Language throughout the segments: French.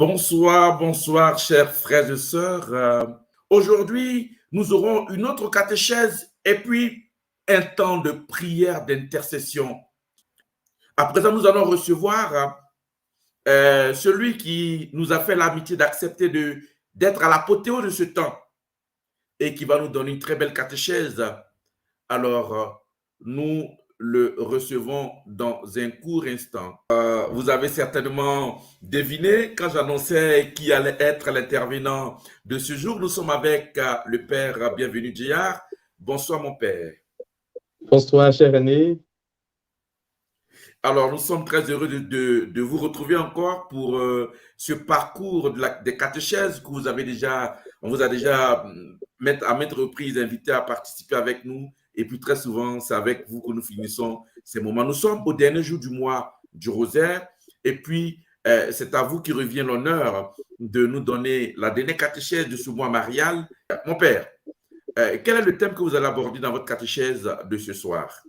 Bonsoir, bonsoir, chers frères et sœurs. Aujourd'hui, nous aurons une autre catéchèse et puis un temps de prière d'intercession. À présent, nous allons recevoir celui qui nous a fait l'amitié d'accepter d'être à l'apothéose de ce temps et qui va nous donner une très belle catéchèse. Alors, nous le recevons dans un court instant. Vous avez certainement deviné quand j'annonçais qui allait être l'intervenant de ce jour. Nous sommes avec le Père Bienvenu Djihar. Bonsoir mon Père. Bonsoir cher René. Alors nous sommes très heureux de vous retrouver encore pour ce parcours des catéchèses que vous avez déjà, on vous a déjà à maintes reprises invité à participer avec nous. Et puis très souvent, c'est avec vous que nous finissons ces moments. Nous sommes au dernier jour du mois du rosaire. Et puis, c'est à vous qui revient l'honneur de nous donner la dernière catéchèse de ce mois marial. Mon Père, quel est le thème que vous allez aborder dans votre catéchèse de ce soir?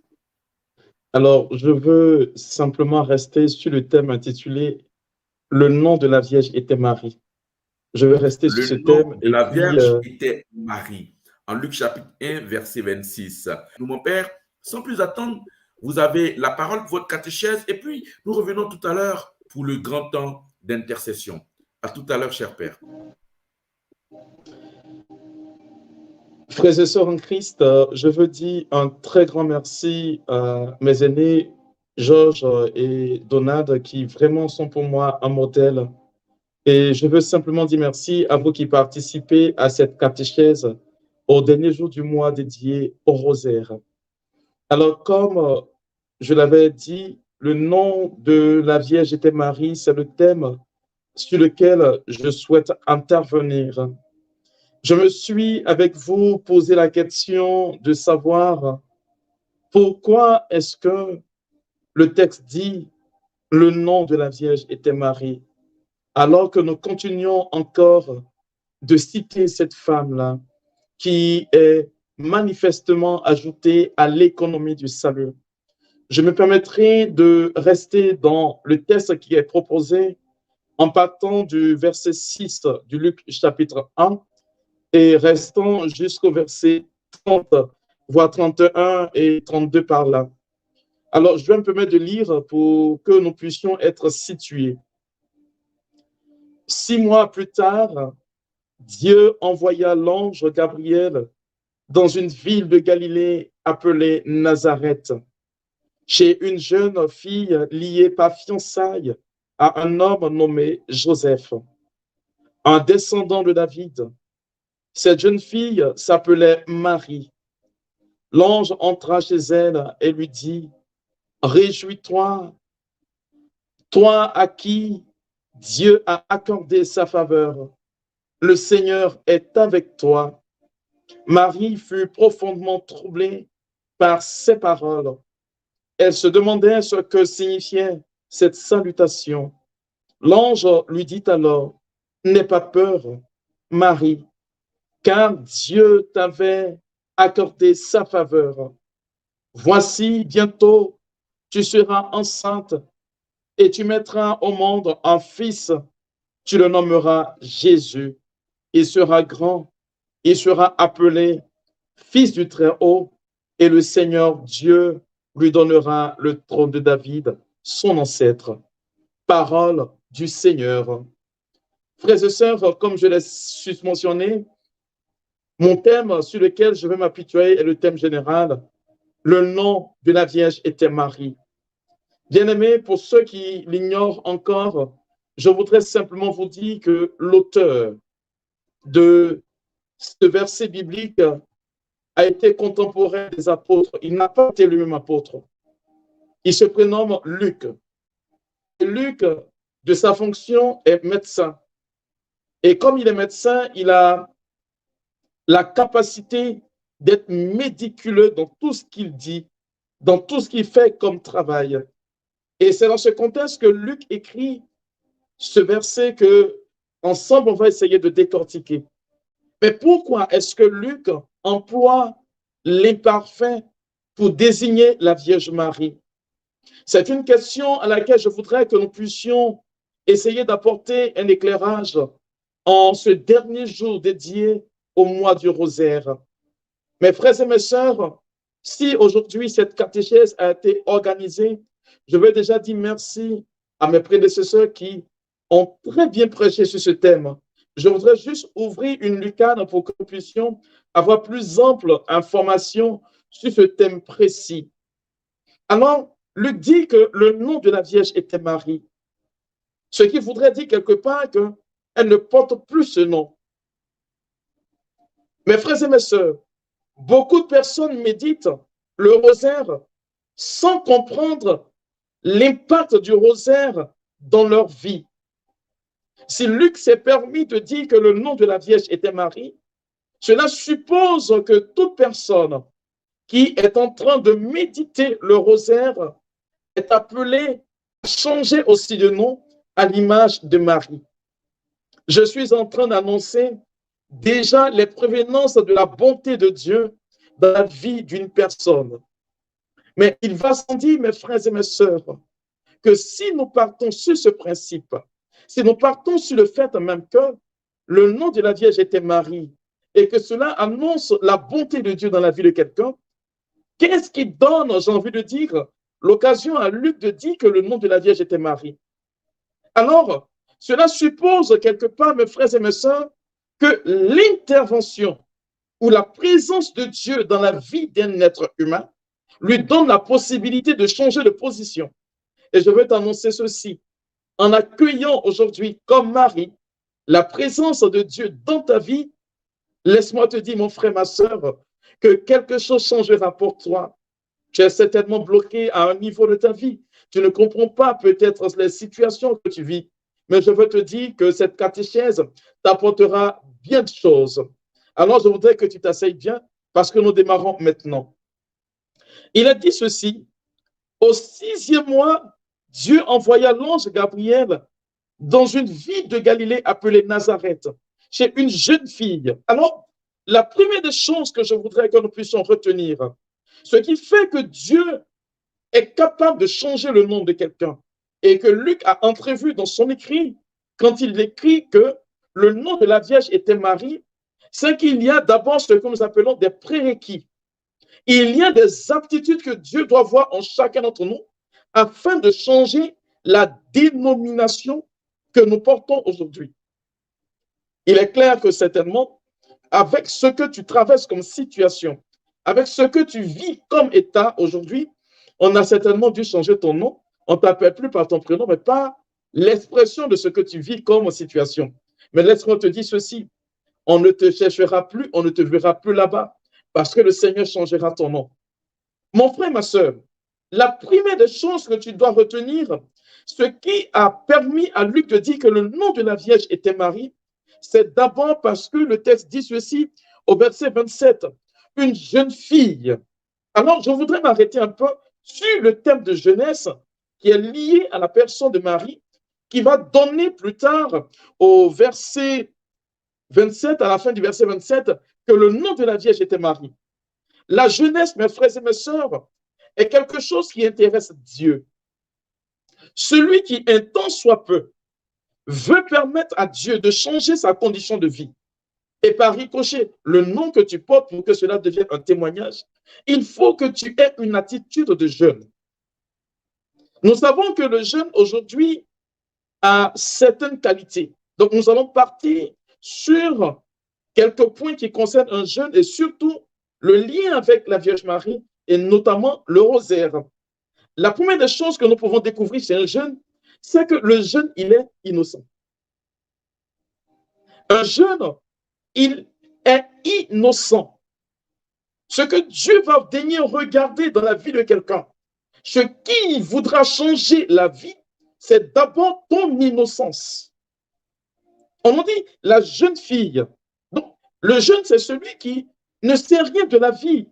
Alors, je veux simplement rester sur le thème intitulé « Le nom de la Vierge était Marie ». Je vais rester sur ce thème. Le nom de la Vierge était Marie. En Luc chapitre 1, verset 26. Nous, mon Père, sans plus attendre, vous avez la parole pour votre catéchèse et puis nous revenons tout à l'heure pour le grand temps d'intercession. À tout à l'heure, cher Père. Frères et sœurs en Christ, je veux dire un très grand merci à mes aînés, Georges et Donald, qui vraiment sont pour moi un modèle. Et je veux simplement dire merci à vous qui participez à cette catéchèse au dernier jour du mois dédié au rosaire. Alors, comme je l'avais dit, le nom de la Vierge était Marie, c'est le thème sur lequel je souhaite intervenir. Je me suis, avec vous, posé la question de savoir pourquoi est-ce que le texte dit le nom de la Vierge était Marie, alors que nous continuons encore de citer cette femme-là qui est manifestement ajoutée à l'économie du salut. Je me permettrai de rester dans le texte qui est proposé en partant du verset 6 du Luc chapitre 1 et restant jusqu'au verset 30, voire 31 et 32 par là. Alors, je vais me permettre de lire pour que nous puissions être situés. 6 mois plus tard, Dieu envoya l'ange Gabriel dans une ville de Galilée appelée Nazareth, chez une jeune fille liée par fiançailles à un homme nommé Joseph, un descendant de David. Cette jeune fille s'appelait Marie. L'ange entra chez elle et lui dit, « Réjouis-toi, toi à qui Dieu a accordé sa faveur. Le Seigneur est avec toi. » Marie fut profondément troublée par ces paroles. Elle se demandait ce que signifiait cette salutation. L'ange lui dit alors, « N'aie pas peur, Marie, car Dieu t'avait accordé sa faveur. Voici, bientôt, tu seras enceinte et tu mettras au monde un fils. Tu le nommeras Jésus. Il sera grand, il sera appelé Fils du Très-Haut, et le Seigneur Dieu lui donnera le trône de David, son ancêtre. » Parole du Seigneur. Frères et sœurs, comme je l'ai mentionné, mon thème sur lequel je vais m'apitoyer est le thème général. Le nom de la Vierge était Marie. Bien-aimés, pour ceux qui l'ignorent encore, je voudrais simplement vous dire que l'auteur de ce verset biblique a été contemporain des apôtres. Il n'a pas été lui-même apôtre. Il se prénomme Luc. Et Luc, de sa fonction, est médecin. Et comme il est médecin, il a la capacité d'être méticuleux dans tout ce qu'il dit, dans tout ce qu'il fait comme travail. Et c'est dans ce contexte que Luc écrit ce verset que, ensemble, on va essayer de décortiquer. Mais pourquoi est-ce que Luc emploie l'imparfait pour désigner la Vierge Marie? C'est une question à laquelle je voudrais que nous puissions essayer d'apporter un éclairage en ce dernier jour dédié au mois du rosaire. Mes frères et mes sœurs, si aujourd'hui cette catéchèse a été organisée, je veux déjà dire merci à mes prédécesseurs qui ont très bien prêché sur ce thème. Je voudrais juste ouvrir une lucarne pour que nous puissions avoir plus ample information sur ce thème précis. Alors, Luc dit que le nom de la Vierge était Marie, ce qui voudrait dire quelque part qu'elle ne porte plus ce nom. Mes frères et mes sœurs, beaucoup de personnes méditent le rosaire sans comprendre l'impact du rosaire dans leur vie. Si Luc s'est permis de dire que le nom de la Vierge était Marie, cela suppose que toute personne qui est en train de méditer le rosaire est appelée à changer aussi de nom à l'image de Marie. Je suis en train d'annoncer déjà les prévenances de la bonté de Dieu dans la vie d'une personne. Mais il va sans dire, mes frères et mes sœurs, que si nous partons sur ce principe, si nous partons sur le fait même que le nom de la Vierge était Marie et que cela annonce la bonté de Dieu dans la vie de quelqu'un, qu'est-ce qui donne, j'ai envie de dire, l'occasion à Luc de dire que le nom de la Vierge était Marie? Alors, cela suppose quelque part, mes frères et mes sœurs, que l'intervention ou la présence de Dieu dans la vie d'un être humain lui donne la possibilité de changer de position. Et je veux t'annoncer ceci. En accueillant aujourd'hui comme Marie la présence de Dieu dans ta vie, laisse-moi te dire, mon frère, ma sœur, que quelque chose changera pour toi. Tu es certainement bloqué à un niveau de ta vie. Tu ne comprends pas peut-être les situations que tu vis. Mais je veux te dire que cette catéchèse t'apportera bien de choses. Alors, je voudrais que tu t'asseyes bien parce que nous démarrons maintenant. Il a dit ceci, au 6e mois, Dieu envoya l'ange Gabriel dans une ville de Galilée appelée Nazareth, chez une jeune fille. Alors, la première des choses que je voudrais que nous puissions retenir, ce qui fait que Dieu est capable de changer le nom de quelqu'un et que Luc a entrevu dans son écrit, quand il écrit que le nom de la Vierge était Marie, c'est qu'il y a d'abord ce que nous appelons des prérequis. Il y a des aptitudes que Dieu doit voir en chacun d'entre nous afin de changer la dénomination que nous portons aujourd'hui. Il est clair que certainement, avec ce que tu traverses comme situation, avec ce que tu vis comme état aujourd'hui, on a certainement dû changer ton nom. On ne t'appelle plus par ton prénom, mais par l'expression de ce que tu vis comme situation. Mais laisse-moi te dire ceci, on ne te cherchera plus, on ne te verra plus là-bas, parce que le Seigneur changera ton nom. Mon frère, ma soeur, la première des choses que tu dois retenir, ce qui a permis à Luc de dire que le nom de la Vierge était Marie, c'est d'abord parce que le texte dit ceci au verset 27, une jeune fille. Alors, je voudrais m'arrêter un peu sur le thème de jeunesse qui est lié à la personne de Marie, qui va donner plus tard au verset 27, à la fin du verset 27, que le nom de la Vierge était Marie. La jeunesse, mes frères et mes sœurs, est quelque chose qui intéresse Dieu. Celui qui, un temps soit peu, veut permettre à Dieu de changer sa condition de vie. Et par ricochet, le nom que tu portes pour que cela devienne un témoignage, il faut que tu aies une attitude de jeune. Nous savons que le jeune aujourd'hui a certaines qualités. Donc nous allons partir sur quelques points qui concernent un jeune et surtout le lien avec la Vierge Marie et notamment le rosaire. La première des choses que nous pouvons découvrir chez un jeune, c'est que le jeune, il est innocent. Un jeune, il est innocent. Ce que Dieu va daigner regarder dans la vie de quelqu'un, ce qui voudra changer la vie, c'est d'abord ton innocence. On nous dit la jeune fille. Donc, le jeune, c'est celui qui ne sait rien de la vie.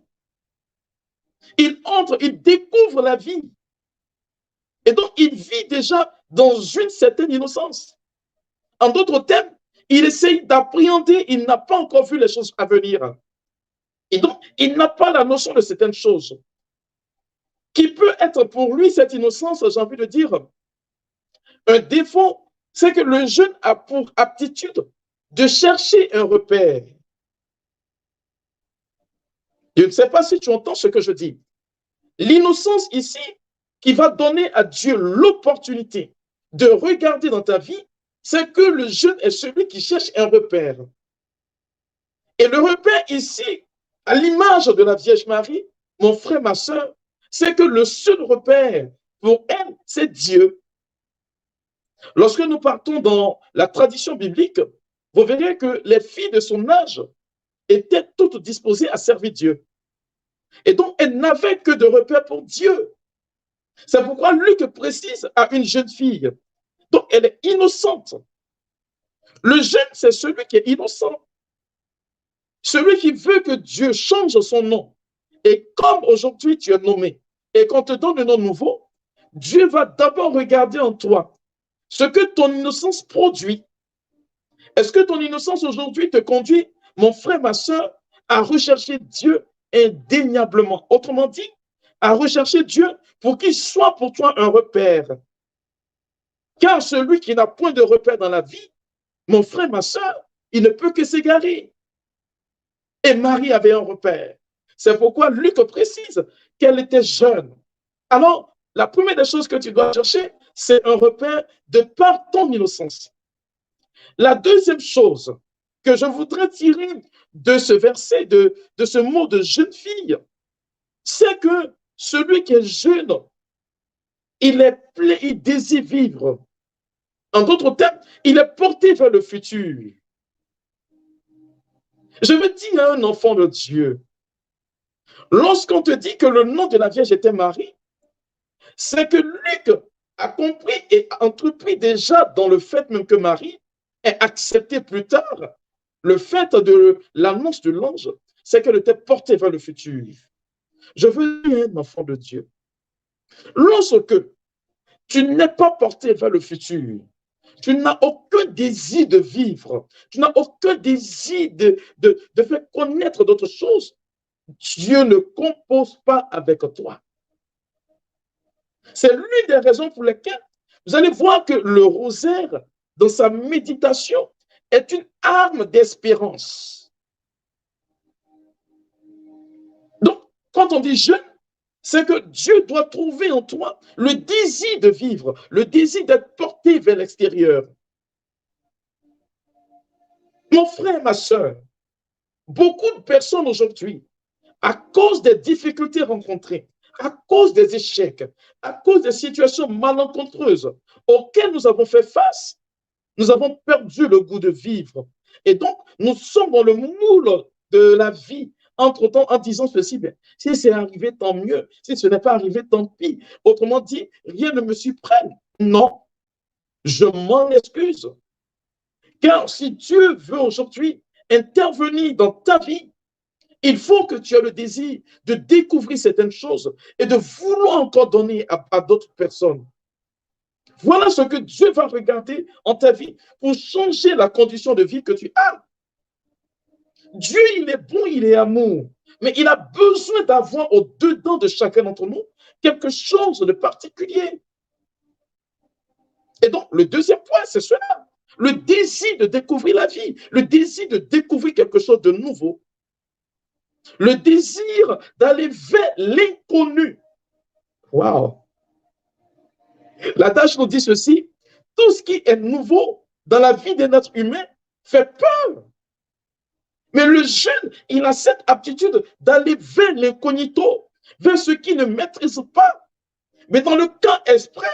Il entre, il découvre la vie. Et donc, il vit déjà dans une certaine innocence. En d'autres termes, il essaye d'appréhender, il n'a pas encore vu les choses à venir. Et donc, il n'a pas la notion de certaines choses. Qui peut être pour lui, cette innocence, j'ai envie de dire, un défaut c'est que le jeune a pour aptitude de chercher un repère. Je ne sais pas si tu entends ce que je dis. L'innocence ici qui va donner à Dieu l'opportunité de regarder dans ta vie, c'est que le jeune est celui qui cherche un repère. Et le repère ici, à l'image de la Vierge Marie, mon frère, ma soeur, c'est que le seul repère pour elle, c'est Dieu. Lorsque nous partons dans la tradition biblique, vous verrez que les filles de son âge étaient toutes disposées à servir Dieu. Et donc, elles n'avaient que de repères pour Dieu. C'est pourquoi Luc précise à une jeune fille. Donc, elle est innocente. Le jeune, c'est celui qui est innocent. Celui qui veut que Dieu change son nom. Et comme aujourd'hui tu es nommé et qu'on te donne un nom nouveau, Dieu va d'abord regarder en toi ce que ton innocence produit. Est-ce que ton innocence aujourd'hui te conduit, mon frère, ma soeur, à rechercher Dieu indéniablement? Autrement dit, à rechercher Dieu pour qu'il soit pour toi un repère. Car celui qui n'a point de repère dans la vie, mon frère, ma soeur, il ne peut que s'égarer. Et Marie avait un repère. C'est pourquoi Luc précise qu'elle était jeune. Alors, la première des choses que tu dois chercher, c'est un repère de par ton innocence. La deuxième chose que je voudrais tirer de ce verset, de ce mot de jeune fille, c'est que celui qui est jeune, il est plein, il désire vivre. En d'autres termes, il est porté vers le futur. Je veux dire à un enfant de Dieu, lorsqu'on te dit que le nom de la Vierge était Marie, c'est que Luc a compris et a entrepris déjà dans le fait même que Marie ait accepté plus tard le fait de l'annonce de l'ange, c'est qu'elle était portée vers le futur. Je veux dire un enfant de Dieu. Lorsque tu n'es pas porté vers le futur, tu n'as aucun désir de vivre, tu n'as aucun désir de faire connaître d'autres choses, Dieu ne compose pas avec toi. C'est l'une des raisons pour lesquelles vous allez voir que le rosaire, dans sa méditation, est une arme d'espérance. Donc, quand on dit jeune, c'est que Dieu doit trouver en toi le désir de vivre, le désir d'être porté vers l'extérieur. Mon frère, ma soeur, beaucoup de personnes aujourd'hui, à cause des difficultés rencontrées, à cause des échecs, à cause des situations malencontreuses auxquelles nous avons fait face, nous avons perdu le goût de vivre. Et donc, nous sommes dans le moule de la vie, entre-temps, en disant ceci, bien, si c'est arrivé, tant mieux. Si ce n'est pas arrivé, tant pis. Autrement dit, rien ne me surprenne. Non, je m'en excuse. Car si Dieu veut aujourd'hui intervenir dans ta vie, il faut que tu aies le désir de découvrir certaines choses et de vouloir encore donner à d'autres personnes. Voilà ce que Dieu va regarder en ta vie pour changer la condition de vie que tu as. Dieu, il est bon, il est amour, mais il a besoin d'avoir au-dedans de chacun d'entre nous quelque chose de particulier. Et donc, le deuxième point, c'est cela. Le désir de découvrir la vie, le désir de découvrir quelque chose de nouveau. Le désir d'aller vers l'inconnu. Waouh! L'adage nous dit ceci, tout ce qui est nouveau dans la vie d'un être humain fait peur. Mais le jeune, il a cette aptitude d'aller vers l'incognito, vers ce qu'il ne maîtrise pas. Mais dans le cas exprès,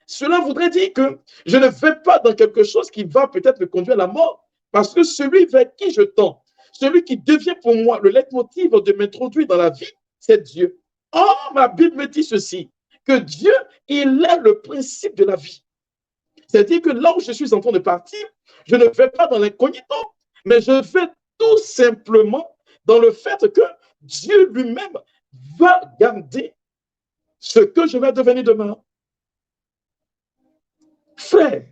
cela voudrait dire que je ne vais pas dans quelque chose qui va peut-être me conduire à la mort, parce que celui vers qui je tends, celui qui devient pour moi le leitmotiv de m'introduire dans la vie, c'est Dieu. Or, ma Bible me dit ceci, que Dieu, il est le principe de la vie. C'est-à-dire que là où je suis en train de partir, je ne vais pas dans l'incognito, mais je vais tout simplement dans le fait que Dieu lui-même va garder ce que je vais devenir demain. Frère,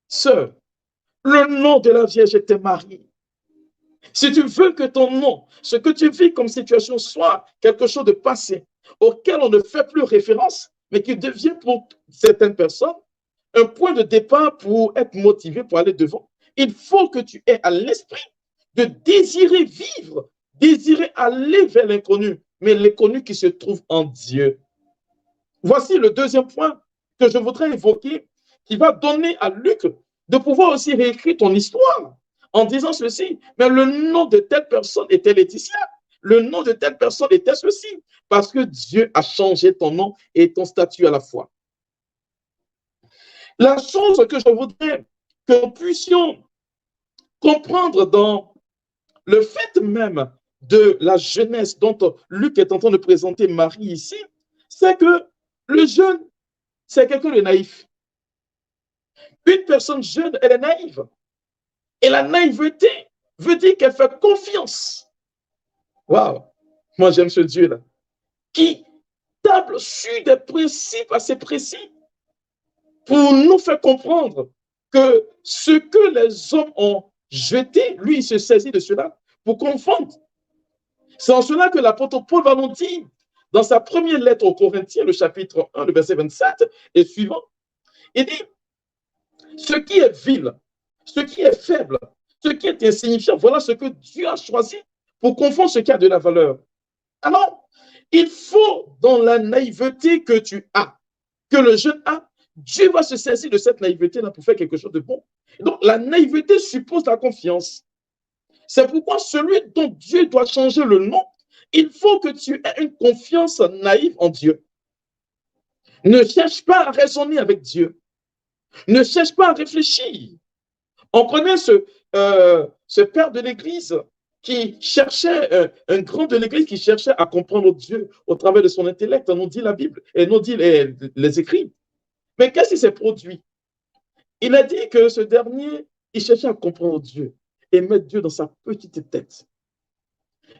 sœur, le nom de la Vierge était Marie. Si tu veux que ton nom, ce que tu vis comme situation soit quelque chose de passé, auquel on ne fait plus référence, mais qui devient pour certaines personnes un point de départ pour être motivé, pour aller devant. Il faut que tu aies à l'esprit de désirer vivre, désirer aller vers l'inconnu, mais l'inconnu qui se trouve en Dieu. Voici le deuxième point que je voudrais évoquer, qui va donner à Luc de pouvoir aussi réécrire ton histoire en disant ceci, mais le nom de telle personne était Laetitia, le nom de telle personne était ceci, parce que Dieu a changé ton nom et ton statut à la fois. La chose que je voudrais que nous puissions comprendre dans le fait même de la jeunesse dont Luc est en train de présenter Marie ici, c'est que le jeune, c'est quelqu'un de naïf. Une personne jeune, elle est naïve. Et la naïveté veut dire qu'elle fait confiance. Waouh! Moi, j'aime ce Dieu-là. Qui table sur des principes assez précis pour nous faire comprendre que ce que les hommes ont jeté, lui, il se saisit de cela pour confondre. C'est en cela que l'apôtre Paul va nous dire, dans sa première lettre aux Corinthiens, le chapitre 1, le verset 27 et suivant, il dit, ce qui est vil, ce qui est faible, ce qui est insignifiant, voilà ce que Dieu a choisi pour confondre ce qui a de la valeur. Alors, il faut, dans la naïveté que tu as, que le jeune a, Dieu va se saisir de cette naïveté-là pour faire quelque chose de bon. Donc, la naïveté suppose la confiance. C'est pourquoi celui dont Dieu doit changer le nom, il faut que tu aies une confiance naïve en Dieu. Ne cherche pas à raisonner avec Dieu. Ne cherche pas à réfléchir. On connaît ce père de l'Église qui cherchait, un grand de l'Église qui cherchait à comprendre Dieu au travers de son intellect, nous dit la Bible, et nous dit les écrits. Mais qu'est-ce qui s'est produit? Il a dit que ce dernier, il cherchait à comprendre Dieu et mettre Dieu dans sa petite tête.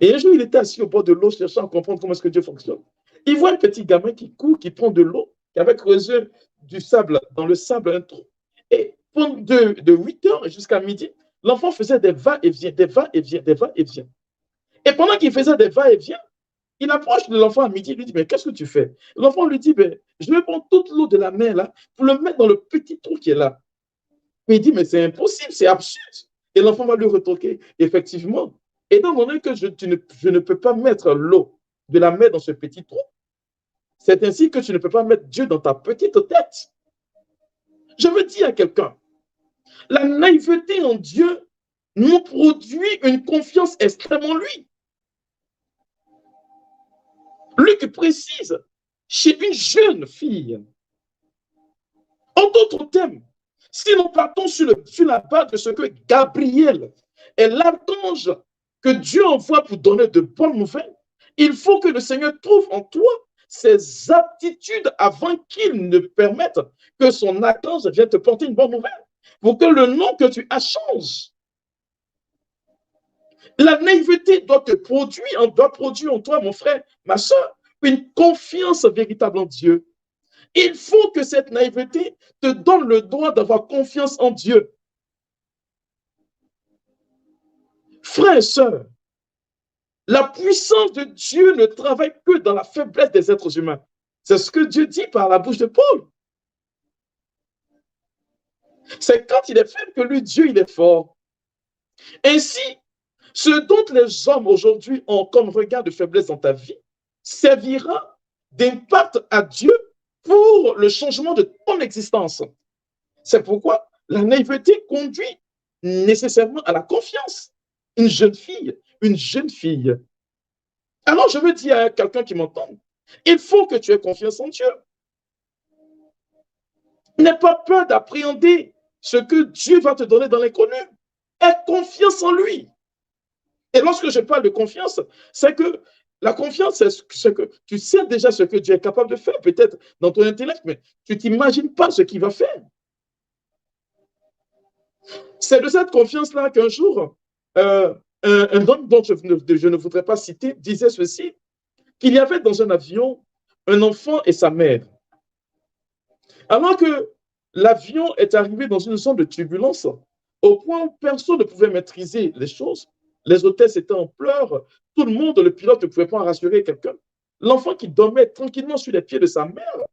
Et un jour, il était assis au bord de l'eau, cherchant à comprendre comment est-ce que Dieu fonctionne. Il voit un petit gamin qui court, qui prend de l'eau, qui avait creusé du sable, dans le sable, un trou. Et pendant de 8 heures jusqu'à midi, l'enfant faisait des va-et-vient, des va-et-vient, des va-et-vient. Et pendant qu'il faisait des va-et-vient, il approche de l'enfant à midi, il lui dit, mais qu'est-ce que tu fais? L'enfant lui dit, je vais prendre toute l'eau de la mer là pour le mettre dans le petit trou qui est là. Mais il dit, mais c'est impossible, c'est absurde. Et l'enfant va lui retoquer, effectivement. Étant donné que je ne peux pas mettre l'eau de la mer dans ce petit trou, c'est ainsi que tu ne peux pas mettre Dieu dans ta petite tête. Je veux dire à quelqu'un, la naïveté en Dieu nous produit une confiance extrême en lui. Luc précise, chez une jeune fille, en d'autres termes, si nous partons sur la base de ce que Gabriel est l'archange que Dieu envoie pour donner de bonnes nouvelles, il faut que le Seigneur trouve en toi ses aptitudes avant qu'il ne permette que son archange vienne te porter une bonne nouvelle, pour que le nom que tu as change. La naïveté doit produire en toi, mon frère, ma soeur, une confiance véritable en Dieu. Il faut que cette naïveté te donne le droit d'avoir confiance en Dieu. Frères et sœurs, la puissance de Dieu ne travaille que dans la faiblesse des êtres humains. C'est ce que Dieu dit par la bouche de Paul. C'est quand il est faible que lui, Dieu, il est fort. Ainsi, ce dont les hommes aujourd'hui ont comme regard de faiblesse dans ta vie servira d'impact à Dieu pour le changement de ton existence. C'est pourquoi la naïveté conduit nécessairement à la confiance. Une jeune fille. Alors je veux dire à quelqu'un qui m'entend, il faut que tu aies confiance en Dieu. N'aie pas peur d'appréhender ce que Dieu va te donner dans l'inconnu. Aie confiance en lui. Et lorsque je parle de confiance, c'est que la confiance, c'est que tu sais déjà ce que Dieu est capable de faire, peut-être dans ton intellect, mais tu ne t'imagines pas ce qu'il va faire. C'est de cette confiance-là qu'un jour, un homme dont je ne voudrais pas citer disait ceci, qu'il y avait dans un avion un enfant et sa mère. Alors que l'avion est arrivé dans une zone de turbulence, au point où personne ne pouvait maîtriser les choses, les hôtesses étaient en pleurs, tout le monde, le pilote ne pouvait pas en rassurer quelqu'un. L'enfant qui dormait tranquillement sur les pieds de sa mère,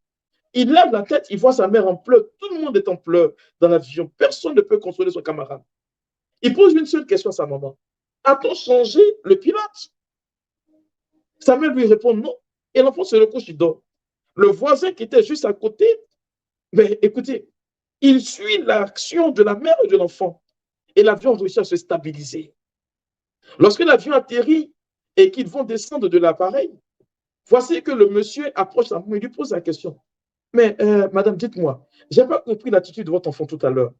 Il lève la tête, il voit sa mère en pleurs. Tout le monde est en pleurs dans l'avion. Personne ne peut consoler son camarade. Il pose une seule question à sa maman. A-t-on changé le pilote? Sa mère lui répond non. Et l'enfant se recouche, il dort. Le voisin qui était juste à côté, mais écoutez, il suit l'action de la mère et de l'enfant. Et l'avion réussit à se stabiliser. Lorsque l'avion atterrit et qu'ils vont descendre de l'appareil, voici que le monsieur approche sa maman et lui pose la question. Mais madame, dites-moi, je n'ai pas compris l'attitude de votre enfant tout à l'heure.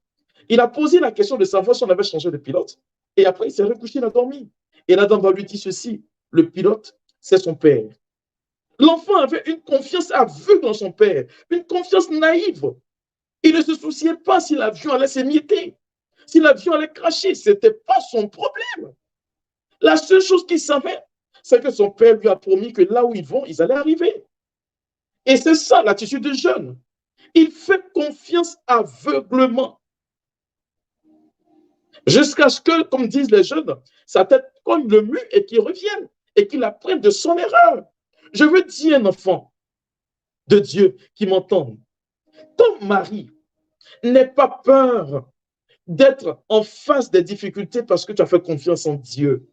Il a posé la question de savoir si on avait changé de pilote. Et après, il s'est recouché, il a dormi. Et la dame va lui dire ceci, le pilote, c'est son père. L'enfant avait une confiance aveugle dans son père, une confiance naïve. Il ne se souciait pas si l'avion allait s'émietter, si l'avion allait cracher. Ce n'était pas son problème. La seule chose qu'il savait, c'est que son père lui a promis que là où ils vont, ils allaient arriver. Et c'est ça l'attitude des jeunes. Il fait confiance aveuglement. Jusqu'à ce que, comme disent les jeunes, sa tête cogne le mur et qu'il revienne et qu'il apprenne de son erreur. Je veux dire un enfant de Dieu qui m'entende. Ton mari, n'aie pas peur d'être en face des difficultés parce que tu as fait confiance en Dieu.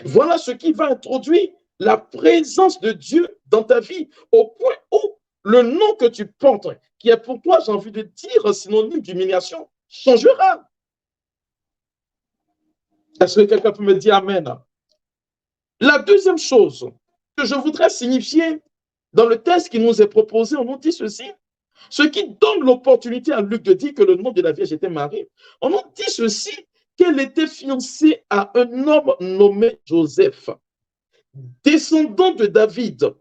Voilà ce qui va introduire la présence de Dieu dans ta vie au point où le nom que tu portes, qui est pour toi, j'ai envie de dire, synonyme d'humiliation, changera. Est-ce que quelqu'un peut me dire Amen? La deuxième chose que je voudrais signifier dans le texte qui nous est proposé, on nous dit ceci, ce qui donne l'opportunité à Luc de dire que le nom de la Vierge était Marie. On nous dit ceci, qu'elle était fiancée à un homme nommé Joseph, descendant de David.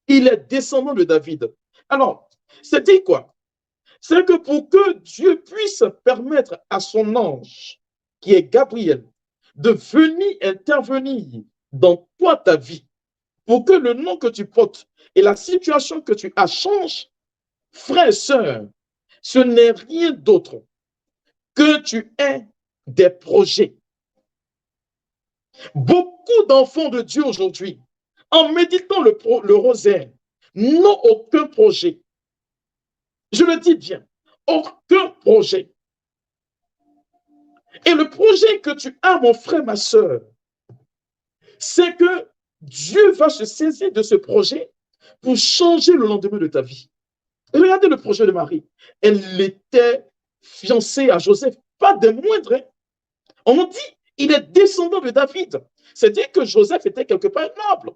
Il est descendant de David. Alors, c'est quoi? C'est que pour que Dieu puisse permettre à son ange, qui est Gabriel, de venir intervenir dans toi, ta vie, pour que le nom que tu portes et la situation que tu as change, frère et sœur, ce n'est rien d'autre que tu aies des projets. Beaucoup d'enfants de Dieu aujourd'hui, en méditant le rosaire, n'ont aucun projet. Je le dis bien, aucun projet. Et le projet que tu as, mon frère, ma sœur, c'est que Dieu va se saisir de ce projet pour changer le lendemain de ta vie. Et regardez le projet de Marie. Elle était fiancée à Joseph, pas des moindres. Hein. On nous dit, il est descendant de David. C'est-à-dire que Joseph était quelque part noble.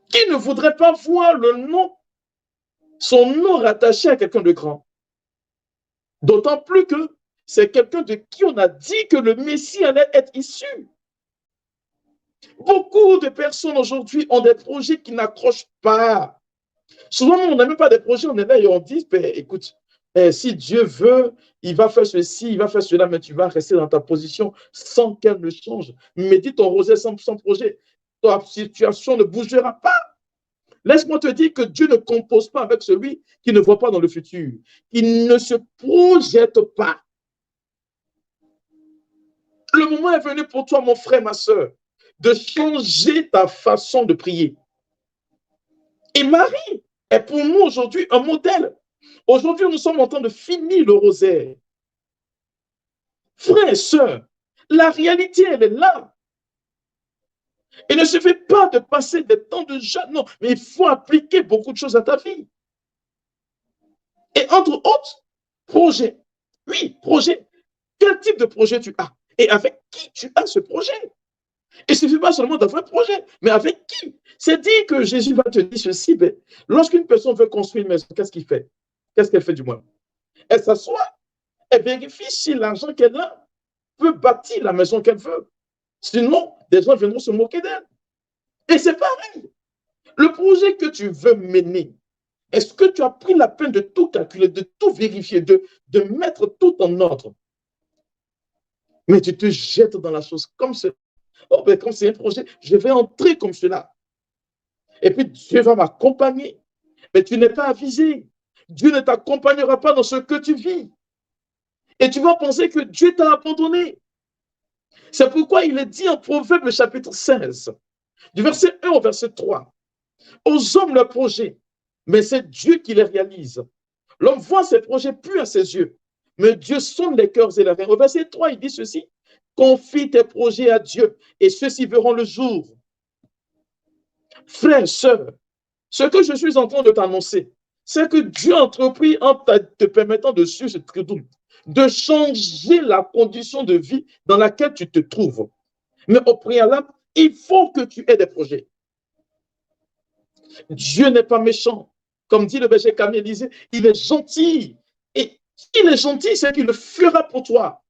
Qui ne voudrait pas voir son nom rattaché à quelqu'un de grand? D'autant plus que c'est quelqu'un de qui on a dit que le Messie allait être issu. Beaucoup de personnes aujourd'hui ont des projets qui n'accrochent pas. Souvent, on n'a même pas des projets, on est là et on dit, ben, écoute, si Dieu veut, il va faire ceci, il va faire cela, mais tu vas rester dans ta position sans qu'elle ne change. Médite ton rosaire sans projet. Ta situation ne bougera pas. Laisse-moi te dire que Dieu ne compose pas avec celui qui ne voit pas dans le futur. Il ne se projette pas. Le moment est venu pour toi, mon frère, ma soeur, de changer ta façon de prier. Et Marie est pour nous aujourd'hui un modèle. Aujourd'hui, nous sommes en train de finir le rosaire. Frères et sœurs, la réalité, elle est là. Il ne suffit pas de passer des temps de jeûne, non, mais il faut appliquer beaucoup de choses à ta vie. Et entre autres, projet. Oui, projet. Quel type de projet tu as? Et avec qui tu as ce projet? Il ne suffit pas seulement d'avoir un projet, mais avec qui? C'est dit que Jésus va te dire ceci, ben, lorsqu'une personne veut construire une maison, qu'est-ce qu'il fait? Qu'est-ce qu'elle fait du moins? Elle s'assoit, elle vérifie si l'argent qu'elle a peut bâtir la maison qu'elle veut. Sinon, des gens viendront se moquer d'elle. Et c'est pareil. Le projet que tu veux mener, est-ce que tu as pris la peine de tout calculer, de tout vérifier, de mettre tout en ordre? Mais tu te jettes dans la chose comme cela. Oh, ben, comme c'est un projet, je vais entrer comme cela. Et puis Dieu va m'accompagner. Mais tu n'es pas avisé. Dieu ne t'accompagnera pas dans ce que tu vis. Et tu vas penser que Dieu t'a abandonné. C'est pourquoi il est dit en Proverbe chapitre 16, du verset 1 au verset 3. Aux hommes leur projet, mais c'est Dieu qui les réalise. L'homme voit ses projets purs à ses yeux, mais Dieu sonde les cœurs et les reins. Au verset 3, il dit ceci, confie tes projets à Dieu et ceux-ci verront le jour. Frères, sœurs, ce que je suis en train de t'annoncer, c'est que Dieu a entrepris en te permettant de suivre ce tridoule, de changer la condition de vie dans laquelle tu te trouves. Mais au préalable, il faut que tu aies des projets. Dieu n'est pas méchant. Comme dit le berger Camille disait, il est gentil. Et s'il est gentil, c'est qu'il le fera pour toi.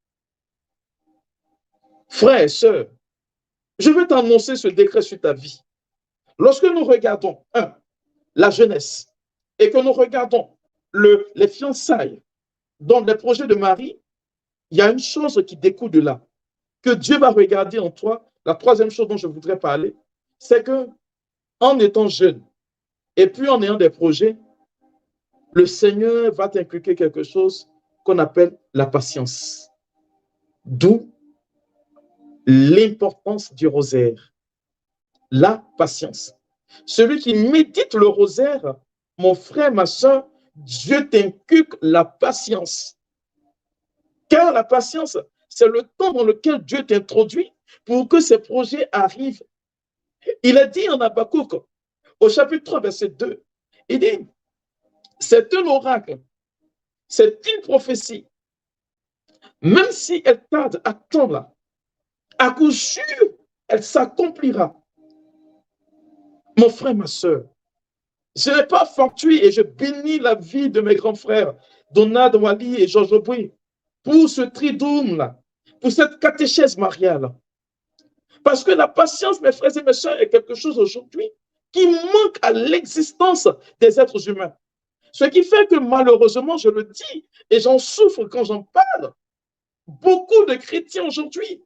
Frères et sœurs, je veux t'annoncer ce décret sur ta vie. Lorsque nous regardons, la jeunesse, et que nous regardons les fiançailles dans les projets de Marie, il y a une chose qui découle de là, que Dieu va regarder en toi. La troisième chose dont je voudrais parler, c'est que en étant jeune, et puis en ayant des projets, le Seigneur va t'inculquer quelque chose qu'on appelle la patience. D'où l'importance du rosaire. La patience. Celui qui médite le rosaire, mon frère, ma soeur, Dieu t'inculque la patience. Car la patience, c'est le temps dans lequel Dieu t'introduit pour que ces projets arrivent. Il a dit en Habakkuk, au chapitre 3, verset 2, il dit, c'est un oracle, c'est une prophétie. Même si elle tarde, attends-la. À coup sûr, elle s'accomplira. Mon frère, ma soeur, je n'ai pas fortuit et je bénis la vie de mes grands frères, Donald, Wally et Georges Aubry, pour ce triduum-là, pour cette catéchèse mariale. Parce que la patience, mes frères et mes soeurs, est quelque chose aujourd'hui qui manque à l'existence des êtres humains. Ce qui fait que malheureusement, je le dis, et j'en souffre quand j'en parle, beaucoup de chrétiens aujourd'hui,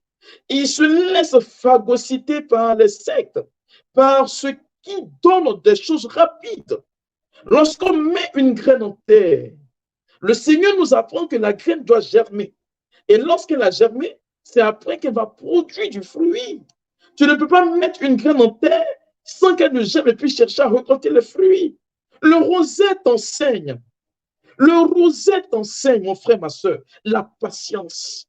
ils se laissent phagocyter par les sectes, par ceux qui donnent des choses rapides. Lorsqu'on met une graine en terre, le Seigneur nous apprend que la graine doit germer. Et lorsqu'elle a germé, c'est après qu'elle va produire du fruit. Tu ne peux pas mettre une graine en terre sans qu'elle ne germe et puis chercher à récolter le fruit. Le rosaire t'enseigne. Le rosaire t'enseigne, mon frère, ma soeur, la patience.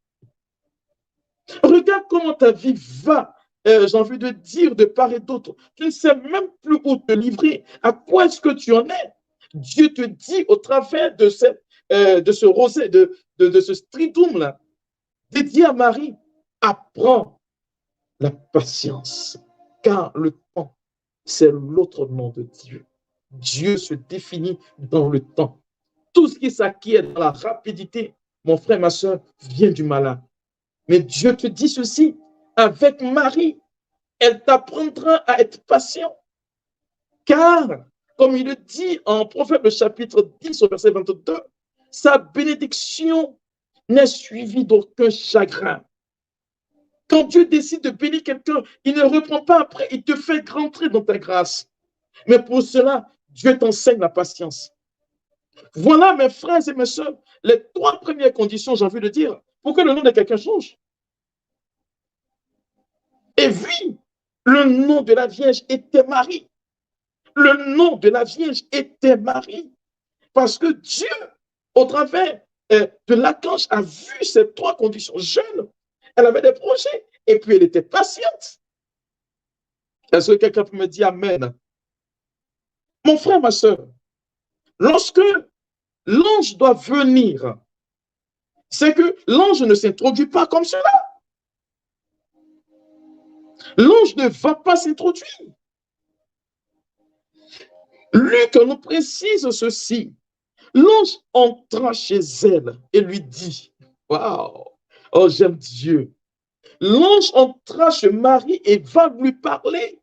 Regarde comment ta vie va, j'ai envie de dire, de part et d'autre. Tu ne sais même plus où te livrer. À quoi est-ce que tu en es? Dieu te dit au travers de ce rosaire, de ce triduum-là, dédié à Marie, apprends la patience. Car le temps, c'est l'autre nom de Dieu. Dieu se définit dans le temps. Tout ce qui s'acquiert dans la rapidité, mon frère, ma soeur, vient du malin. Mais Dieu te dit ceci, avec Marie, elle t'apprendra à être patient. Car, comme il le dit en Proverbe chapitre 10 au verset 22, sa bénédiction n'est suivie d'aucun chagrin. Quand Dieu décide de bénir quelqu'un, il ne reprend pas après, il te fait rentrer dans ta grâce. Mais pour cela, Dieu t'enseigne la patience. Voilà, mes frères et mes soeurs, les trois premières conditions, j'ai envie de dire, pour que le nom de quelqu'un change. Et oui, le nom de la Vierge était Marie. Le nom de la Vierge était Marie. Parce que Dieu, au travers de l'archange, a vu ces trois conditions. Jeune, elle avait des projets et puis elle était patiente. Est-ce que quelqu'un peut me dire Amen? Mon frère, ma soeur, lorsque l'ange doit venir, c'est que l'ange ne s'introduit pas comme cela. L'ange ne va pas s'introduire. Luc nous précise ceci. L'ange entra chez elle et lui dit, waouh, oh j'aime Dieu. L'ange entra chez Marie et va lui parler.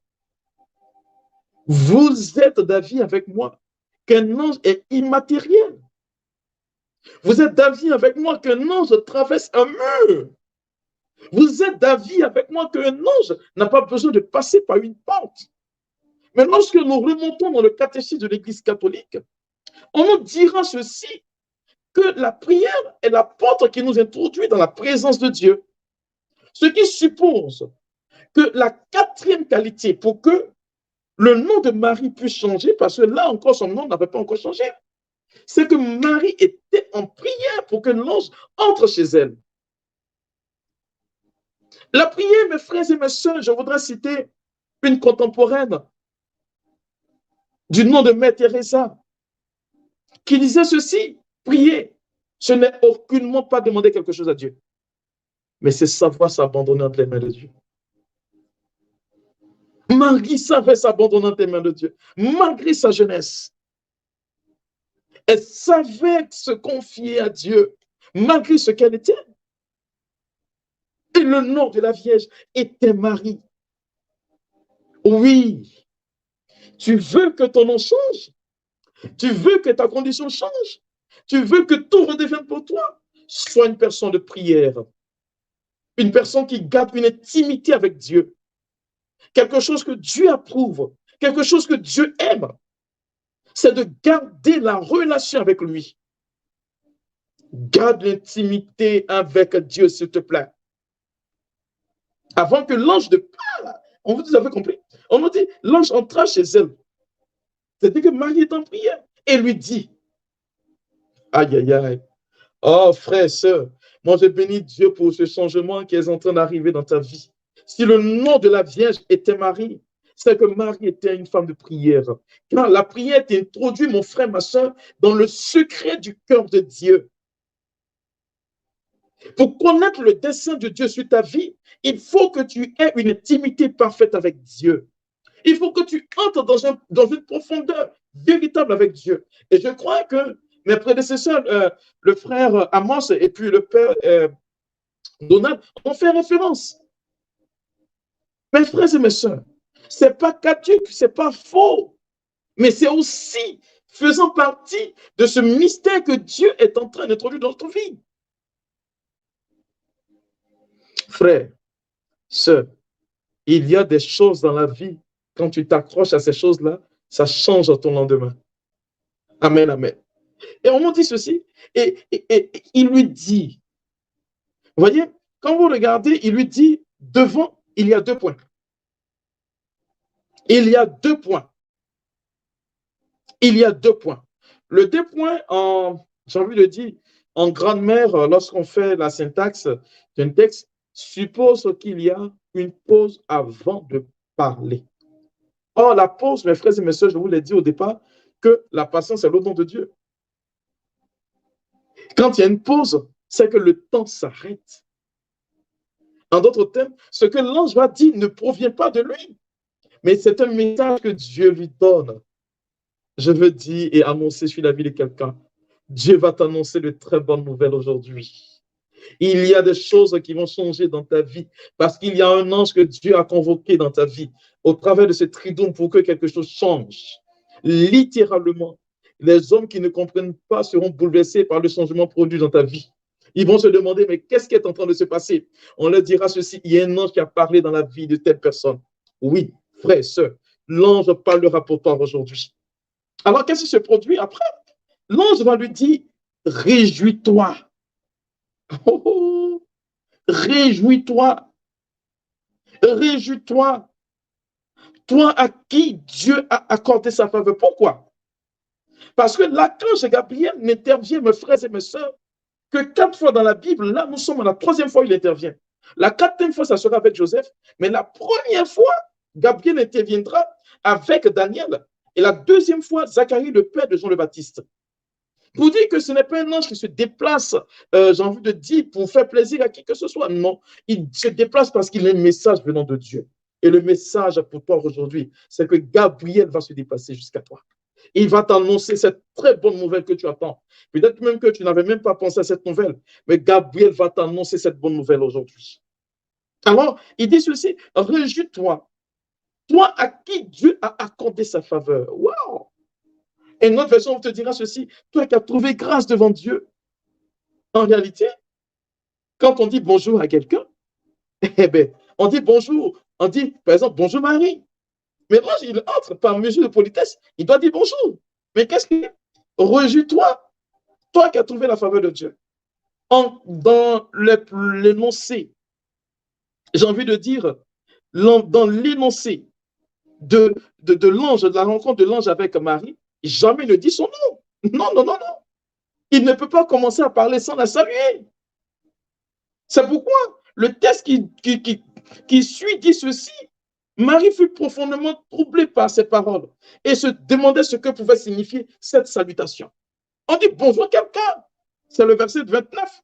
Vous êtes d'avis avec moi qu'un ange est immatériel. Vous êtes d'avis avec moi qu'un ange traverse un mur. Vous êtes d'avis avec moi qu'un ange n'a pas besoin de passer par une porte. Mais lorsque nous remontons dans le catéchisme de l'Église catholique, on nous dira ceci, que la prière est la porte qui nous introduit dans la présence de Dieu. Ce qui suppose que la quatrième qualité pour que le nom de Marie puisse changer, parce que là encore, son nom n'avait pas encore changé. C'est que Marie était en prière pour que l'ange entre chez elle. La prière, mes frères et mes sœurs, je voudrais citer une contemporaine du nom de Mère Teresa, qui disait ceci: prier, ce n'est aucunement pas demander quelque chose à Dieu, mais c'est savoir s'abandonner entre les mains de Dieu. Marie savait s'abandonner entre les mains de Dieu, malgré sa jeunesse. Elle savait se confier à Dieu, malgré ce qu'elle était. Et le nom de la Vierge était Marie. Oui, tu veux que ton nom change, tu veux que ta condition change, tu veux que tout redevienne pour toi. Sois une personne de prière, une personne qui garde une intimité avec Dieu, quelque chose que Dieu approuve, quelque chose que Dieu aime, c'est de garder la relation avec lui. Garde l'intimité avec Dieu, s'il te plaît. Avant que l'ange ne parle, vous avez compris? On nous dit, l'ange entra chez elle. C'est-à-dire que Marie est en prière et lui dit, aïe, aïe, aïe, oh frère, sœur, moi je bénis Dieu pour ce changement qui est en train d'arriver dans ta vie. Si le nom de la Vierge était Marie, c'est que Marie était une femme de prière. Quand la prière t'introduit, mon frère, ma sœur, dans le secret du cœur de Dieu. Pour connaître le dessein de Dieu sur ta vie, il faut que tu aies une intimité parfaite avec Dieu. Il faut que tu entres dans une profondeur véritable avec Dieu. Et je crois que mes prédécesseurs, le frère Amos et puis le père Donald, ont fait référence. Mes frères et mes sœurs, c'est pas caduque, c'est pas faux, mais c'est aussi faisant partie de ce mystère que Dieu est en train d'introduire dans notre vie. Frère, sœur, il y a des choses dans la vie, quand tu t'accroches à ces choses-là, ça change ton lendemain. Amen, amen. Et on m'a dit ceci, et il lui dit, vous voyez, quand vous regardez, il lui dit, devant, il y a 2 points. Il y a 2 points. Il y a 2 points. Le 2 points, j'ai envie de dire, en grammaire, lorsqu'on fait la syntaxe d'un texte, suppose qu'il y a une pause avant de parler. Or, la pause, mes frères et mes sœurs, je vous l'ai dit au départ, que la patience est le don de Dieu. Quand il y a une pause, c'est que le temps s'arrête. En d'autres termes, ce que l'ange va dire ne provient pas de lui, mais c'est un message que Dieu lui donne. Je veux dire et annoncer sur la vie de quelqu'un, Dieu va t'annoncer de très bonnes nouvelles aujourd'hui. Il y a des choses qui vont changer dans ta vie parce qu'il y a un ange que Dieu a convoqué dans ta vie au travers de ce triduum pour que quelque chose change. Littéralement, les hommes qui ne comprennent pas seront bouleversés par le changement produit dans ta vie. Ils vont se demander, mais qu'est-ce qui est en train de se passer? On leur dira ceci, il y a un ange qui a parlé dans la vie de telle personne. Oui, frère, sœur, l'ange parlera pour toi aujourd'hui. Alors, qu'est-ce qui se produit après? L'ange va lui dire, réjouis-toi. Oh, oh, réjouis-toi. Réjouis-toi. Toi à qui Dieu a accordé sa faveur. Pourquoi? Parce que l'archange Gabriel n'intervient, mes frères et mes sœurs, que 4 fois dans la Bible. Là, nous sommes à la 3e fois, il intervient. La 4e fois, ça sera avec Joseph. Mais la première fois, Gabriel interviendra avec Daniel. Et la 2e fois, Zacharie, le père de Jean le Baptiste. Pour dire que ce n'est pas un ange qui se déplace, j'ai envie de dire, pour faire plaisir à qui que ce soit. Non, il se déplace parce qu'il a un message venant de Dieu. Et le message pour toi aujourd'hui, c'est que Gabriel va se déplacer jusqu'à toi. Il va t'annoncer cette très bonne nouvelle que tu attends. Peut-être même que tu n'avais même pas pensé à cette nouvelle, mais Gabriel va t'annoncer cette bonne nouvelle aujourd'hui. Alors, il dit ceci, réjouis-toi, toi à qui Dieu a accordé sa faveur. Waouh! Et une autre version te dira ceci, toi qui as trouvé grâce devant Dieu. En réalité, quand on dit bonjour à quelqu'un, eh bien, on dit bonjour, on dit par exemple bonjour Marie. Mais l'ange, il entre par mesure de politesse, il doit dire bonjour. Mais qu'est-ce qu'il dit? Réjouis-toi, toi qui as trouvé la faveur de Dieu. Dans l'énoncé, j'ai envie de dire, dans l'énoncé, de l'ange, de la rencontre de l'ange avec Marie, jamais ne dit son nom. Non, non, non, non. Il ne peut pas commencer à parler sans la saluer. C'est pourquoi le texte qui suit dit ceci. Marie fut profondément troublée par ces paroles et se demandait ce que pouvait signifier cette salutation. On dit bonjour quelqu'un. C'est le verset 29.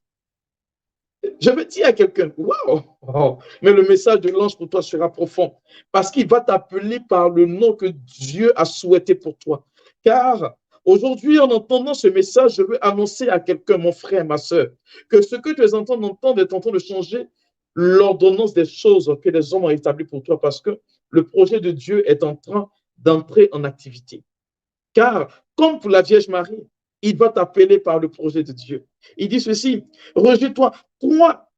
Je veux dire à quelqu'un, waouh, mais le message de l'ange pour toi sera profond parce qu'il va t'appeler par le nom que Dieu a souhaité pour toi. Car aujourd'hui, en entendant ce message, je veux annoncer à quelqu'un, mon frère, ma soeur, que ce que tu es en train d'entendre est en train de changer l'ordonnance des choses que les hommes ont établies pour toi parce que le projet de Dieu est en train d'entrer en activité. Car, comme pour la Vierge Marie, il va t'appeler par le projet de Dieu. Il dit ceci, rejette-toi, toi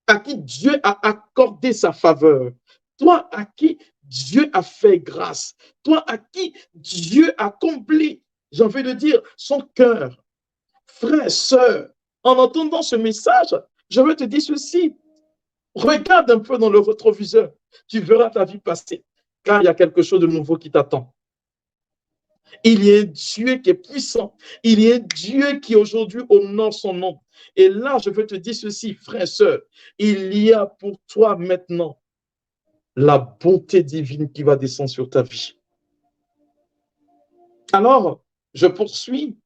à qui Dieu a accordé sa faveur, toi à qui Dieu a fait grâce, toi à qui Dieu a comblé, j'ai envie de dire, son cœur. Frère, sœur, en entendant ce message, je veux te dire ceci, regarde un peu dans le rétroviseur, tu verras ta vie passer, car il y a quelque chose de nouveau qui t'attend. Il y a un Dieu qui est puissant. Il y a un Dieu qui aujourd'hui honore son nom. Et là, je veux te dire ceci, frère et sœur, il y a pour toi maintenant la bonté divine qui va descendre sur ta vie. Alors, je poursuis.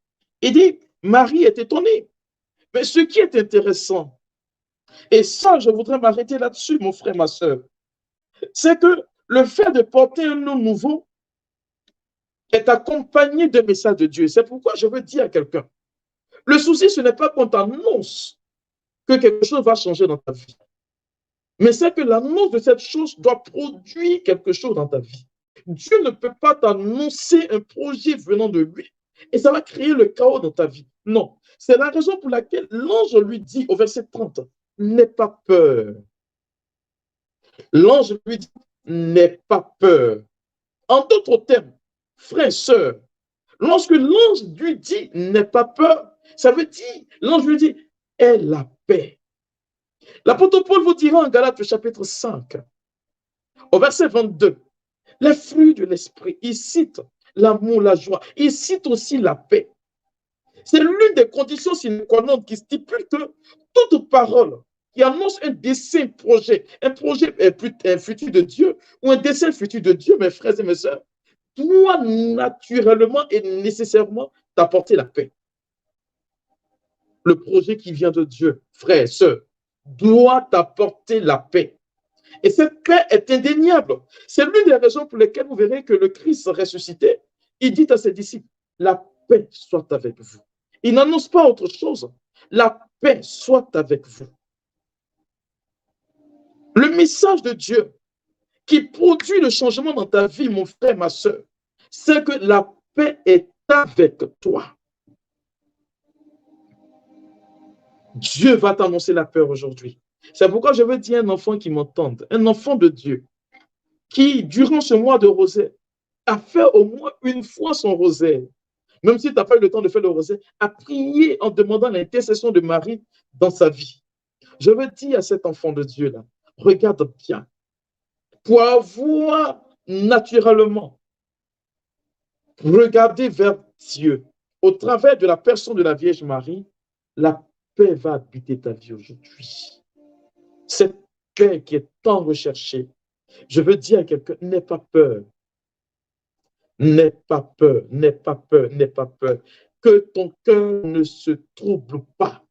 Il dit, Marie est étonnée. Mais ce qui est intéressant, et ça, je voudrais m'arrêter là-dessus, mon frère, ma sœur, c'est que le fait de porter un nom nouveau est accompagné d'un message de Dieu. C'est pourquoi je veux dire à quelqu'un, le souci, ce n'est pas qu'on t'annonce que quelque chose va changer dans ta vie, mais c'est que l'annonce de cette chose doit produire quelque chose dans ta vie. Dieu ne peut pas t'annoncer un projet venant de lui et ça va créer le chaos dans ta vie. Non, c'est la raison pour laquelle l'ange lui dit au verset 30, n'aie pas peur. L'ange lui dit, n'aie pas peur. En d'autres termes, frère, sœur, lorsque l'ange lui dit, n'aie pas peur, ça veut dire, l'ange lui dit, aie la paix. L'apôtre Paul vous dira en Galates chapitre 5, au verset 22, les fruits de l'esprit, il cite l'amour, la joie, il cite aussi la paix. C'est l'une des conditions sine qua non qui stipule que toute parole qui annonce un dessein projet, un futur de Dieu ou un dessein futur de Dieu, mes frères et mes sœurs, doit naturellement et nécessairement t'apporter la paix. Le projet qui vient de Dieu, frères et sœurs, doit t'apporter la paix. Et cette paix est indéniable. C'est l'une des raisons pour lesquelles vous verrez que le Christ ressuscité, il dit à ses disciples, la paix soit avec vous. Il n'annonce pas autre chose. La paix soit avec vous. Le message de Dieu qui produit le changement dans ta vie, mon frère, ma soeur, c'est que la paix est avec toi. Dieu va t'annoncer la paix aujourd'hui. C'est pourquoi je veux dire à un enfant qui m'entende, un enfant de Dieu, qui, durant ce mois de rosaire, a fait au moins une fois son rosaire, même si tu n'as pas eu le temps de faire le rosaire, a prié en demandant l'intercession de Marie dans sa vie. Je veux dire à cet enfant de Dieu-là, regarde bien, pour avoir naturellement regardé vers Dieu, au travers de la personne de la Vierge Marie, la paix va habiter ta vie aujourd'hui. Cette paix qui est tant recherchée. Je veux dire à quelqu'un, n'aie pas peur. N'aie pas peur, n'aie pas peur, n'aie pas peur. Que ton cœur ne se trouble pas.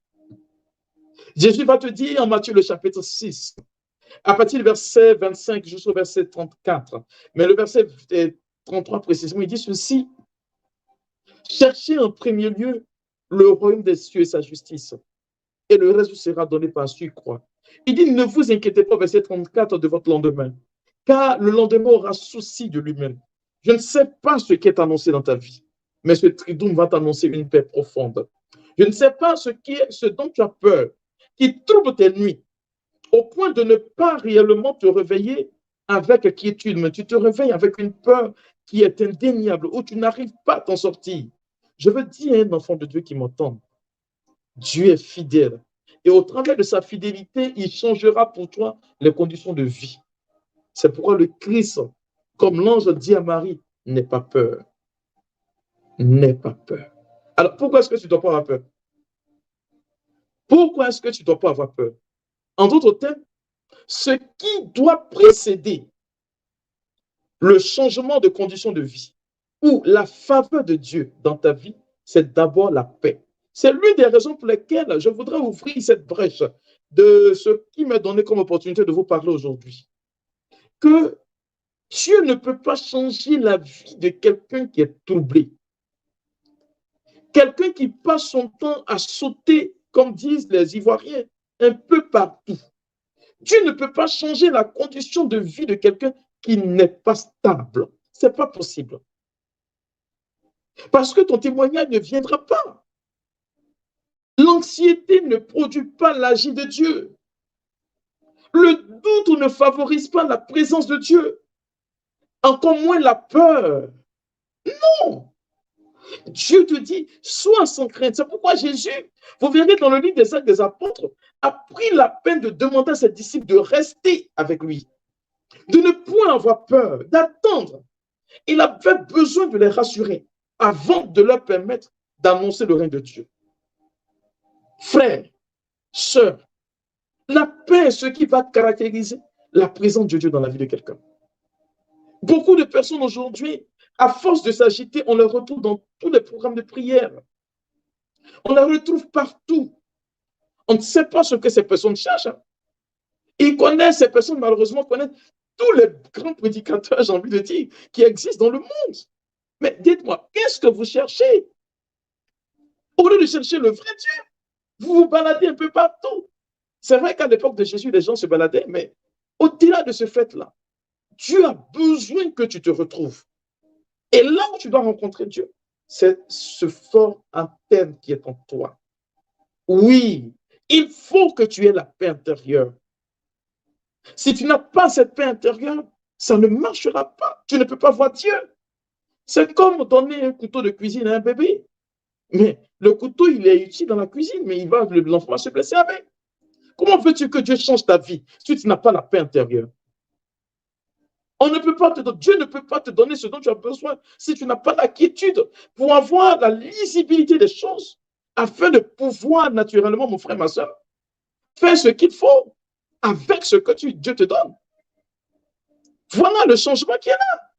Jésus va te dire en Matthieu le chapitre 6, à partir du verset 25 jusqu'au verset 34, mais le verset 33 précisément, il dit ceci, cherchez en premier lieu le royaume des cieux et sa justice, et le reste vous sera donné par celui qui croit. Il dit, ne vous inquiétez pas, verset 34 de votre lendemain, car le lendemain aura souci de lui-même. Je ne sais pas ce qui est annoncé dans ta vie, mais ce triduum va t'annoncer une paix profonde. Je ne sais pas ce dont tu as peur, qui trouble tes nuits, au point de ne pas réellement te réveiller avec quiétude, mais tu te réveilles avec une peur qui est indéniable, où tu n'arrives pas à t'en sortir. Je veux dire à un enfant de Dieu qui m'entend, Dieu est fidèle. Et au travers de sa fidélité, il changera pour toi les conditions de vie. C'est pourquoi le Christ, comme l'ange dit à Marie, n'aie pas peur. N'aie pas peur. Alors, pourquoi est-ce que tu ne dois pas avoir peur? Pourquoi est-ce que tu ne dois pas avoir peur? En d'autres termes, ce qui doit précéder le changement de condition de vie ou la faveur de Dieu dans ta vie, c'est d'abord la paix. C'est l'une des raisons pour lesquelles je voudrais ouvrir cette brèche de ce qui m'a donné comme opportunité de vous parler aujourd'hui. Que Dieu ne peut pas changer la vie de quelqu'un qui est troublé. Quelqu'un qui passe son temps à sauter, comme disent les Ivoiriens, un peu partout. Dieu ne peut pas changer la condition de vie de quelqu'un qui n'est pas stable. Ce n'est pas possible. Parce que ton témoignage ne viendra pas. L'anxiété ne produit pas l'agir de Dieu. Le doute ne favorise pas la présence de Dieu. Encore moins la peur. Non. Dieu te dit, sois sans crainte. C'est pourquoi Jésus, vous verrez dans le livre des Actes des Apôtres, a pris la peine de demander à ses disciples de rester avec lui, de ne point avoir peur, d'attendre. Il avait besoin de les rassurer avant de leur permettre d'annoncer le règne de Dieu. Frères, sœurs, la paix est ce qui va caractériser la présence de Dieu dans la vie de quelqu'un. Beaucoup de personnes aujourd'hui, à force de s'agiter, on les retrouve dans tous les programmes de prière. On les retrouve partout. On ne sait pas ce que ces personnes cherchent. Ils connaissent, ces personnes malheureusement connaissent tous les grands prédicateurs, j'ai envie de dire, qui existent dans le monde. Mais dites-moi, qu'est-ce que vous cherchez? Au lieu de chercher le vrai Dieu, vous vous baladez un peu partout. C'est vrai qu'à l'époque de Jésus, les gens se baladaient, mais au-delà de ce fait-là, Dieu a besoin que tu te retrouves. Et là où tu dois rencontrer Dieu, c'est ce fort interne qui est en toi. Oui, il faut que tu aies la paix intérieure. Si tu n'as pas cette paix intérieure, ça ne marchera pas. Tu ne peux pas voir Dieu. C'est comme donner un couteau de cuisine à un bébé. Mais le couteau, il est utile dans la cuisine, mais l'enfant va se blesser avec. Comment veux-tu que Dieu change ta vie si tu n'as pas la paix intérieure? Dieu ne peut pas te donner ce dont tu as besoin si tu n'as pas la quiétude pour avoir la lisibilité des choses afin de pouvoir naturellement, mon frère, ma soeur, faire ce qu'il faut avec ce que Dieu te donne. Voilà le changement qui est là.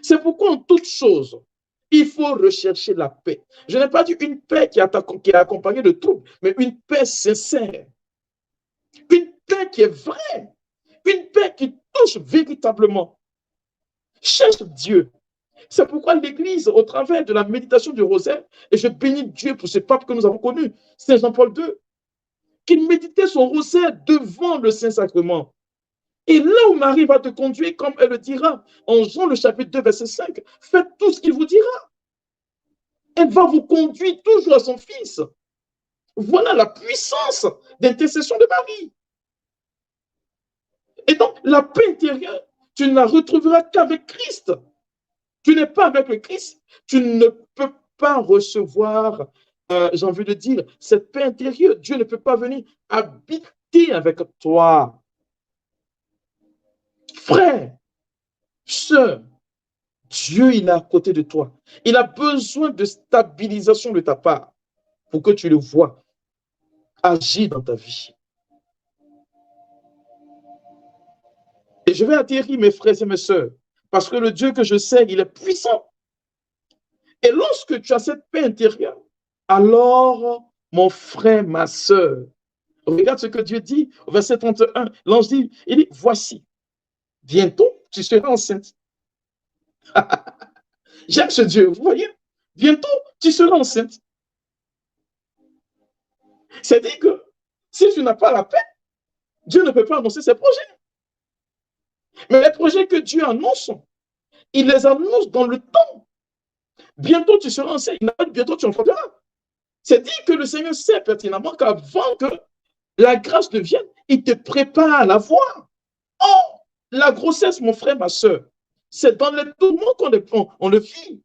C'est pourquoi en toute chose, il faut rechercher la paix. Je n'ai pas dit une paix qui est accompagnée de troubles, mais une paix sincère. Une paix qui est vraie. Une paix qui touche véritablement. Cherche Dieu. C'est pourquoi l'Église, au travers de la méditation du rosaire, et je bénis Dieu pour ce pape que nous avons connu, Saint Jean-Paul II, qu'il méditait son rosaire devant le Saint-Sacrement. Et là où Marie va te conduire, comme elle le dira en Jean le chapitre 2, verset 5, faites tout ce qu'il vous dira. Elle va vous conduire toujours à son Fils. Voilà la puissance d'intercession de Marie. Et donc, la paix intérieure, tu ne la retrouveras qu'avec Christ. Tu n'es pas avec le Christ, tu ne peux pas recevoir, j'ai envie de dire, cette paix intérieure. Dieu ne peut pas venir habiter avec toi. Frère, sœur, Dieu, il est à côté de toi. Il a besoin de stabilisation de ta part pour que tu le vois agir dans ta vie. Et je vais atterrir, mes frères et mes sœurs, parce que le Dieu que je sers, il est puissant. Et lorsque tu as cette paix intérieure, alors, mon frère, ma sœur, regarde ce que Dieu dit au verset 31. L'ange dit, il dit, voici, bientôt, tu seras enceinte. J'aime ce Dieu, vous voyez? Bientôt, tu seras enceinte. C'est-à-dire que si tu n'as pas la paix, Dieu ne peut pas annoncer ses projets. Mais les projets que Dieu annonce, il les annonce dans le temps. Bientôt, tu seras enceinte. Il n'a pas dit bientôt, tu enfanteras. C'est-à-dire que le Seigneur sait pertinemment qu'avant que la grâce ne vienne, il te prépare à la voir. Oh, la grossesse, mon frère, ma soeur, c'est dans les tourments qu'on le vit.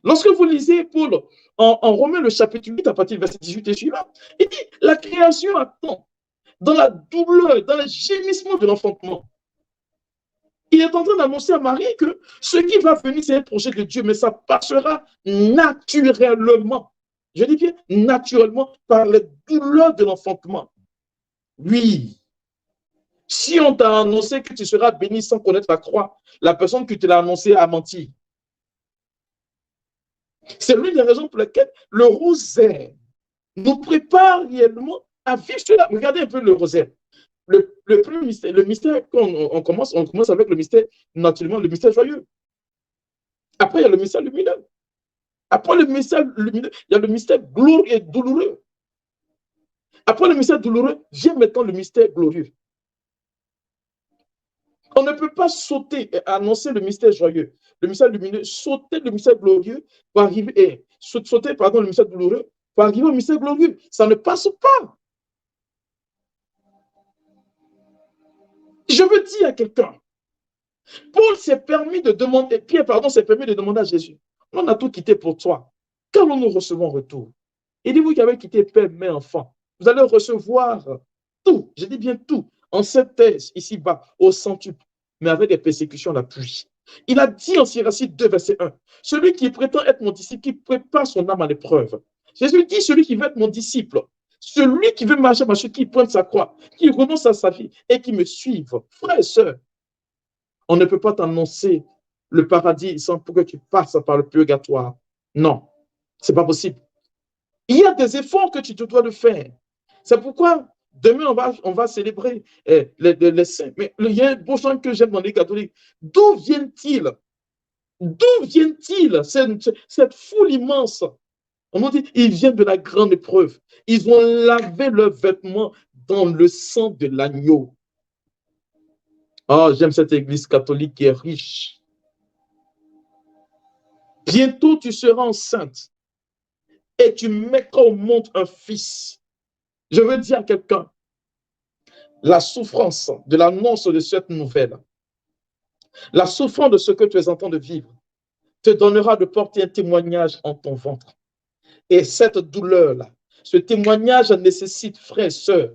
Lorsque vous lisez Paul en Romains le chapitre 8, à partir du verset 18 et suivant, il dit, la création attend, dans la douleur, dans le gémissement de l'enfantement. Il est en train d'annoncer à Marie que ce qui va venir, c'est un projet de Dieu, mais ça passera naturellement. Je dis bien naturellement par les douleurs de l'enfantement. Oui. Si on t'a annoncé que tu seras béni sans connaître la croix, la personne qui te l'a annoncé a menti. C'est l'une des raisons pour lesquelles le rosaire nous prépare réellement à vivre cela. Regardez un peu le rosaire. Le premier mystère, le mystère, quand on commence avec le mystère, naturellement, le mystère joyeux. Après, il y a le mystère lumineux. Après le mystère lumineux, il y a le mystère glorieux et douloureux. Après le mystère douloureux, vient maintenant le mystère glorieux. On ne peut pas sauter et annoncer le mystère joyeux, le mystère lumineux, sauter le mystère glorieux pour arriver, et sauter, pardon, le mystère douloureux pour arriver au mystère glorieux. Ça ne passe pas. Je veux dire à quelqu'un, Paul s'est permis de demander, Pierre, pardon, s'est permis de demander à Jésus, on a tout quitté pour toi. Qu'allons-nous recevoir en retour? Et dis-vous qui avez quitté père, mère, enfant, vous allez recevoir tout, je dis bien tout, en cette thèse, ici-bas, au centuple, mais avec des persécutions à la pluie. Il a dit en Siracide 2, verset 1, celui qui prétend être mon disciple, qui prépare son âme à l'épreuve. Jésus dit, celui qui veut être mon disciple, celui qui veut marcher, qui pointe sa croix, qui renonce à sa vie et qui me suive. Frères et sœurs, on ne peut pas t'annoncer le paradis sans pour que tu passes par le purgatoire. Non, ce n'est pas possible. Il y a des efforts que tu te dois de faire. C'est pourquoi demain, on va célébrer les saints. Mais il y a un beau chant que j'aime dans les catholiques. D'où viennent-ils? D'où viennent-ils, cette foule immense? On nous dit, ils viennent de la grande épreuve. Ils ont lavé leurs vêtements dans le sang de l'agneau. Oh, j'aime cette église catholique qui est riche. Bientôt, tu seras enceinte et tu mettras au monde un fils. Je veux dire à quelqu'un, la souffrance de l'annonce de cette nouvelle, la souffrance de ce que tu es en train de vivre, te donnera de porter un témoignage en ton ventre. Et cette douleur-là, ce témoignage nécessite, frère et sœur,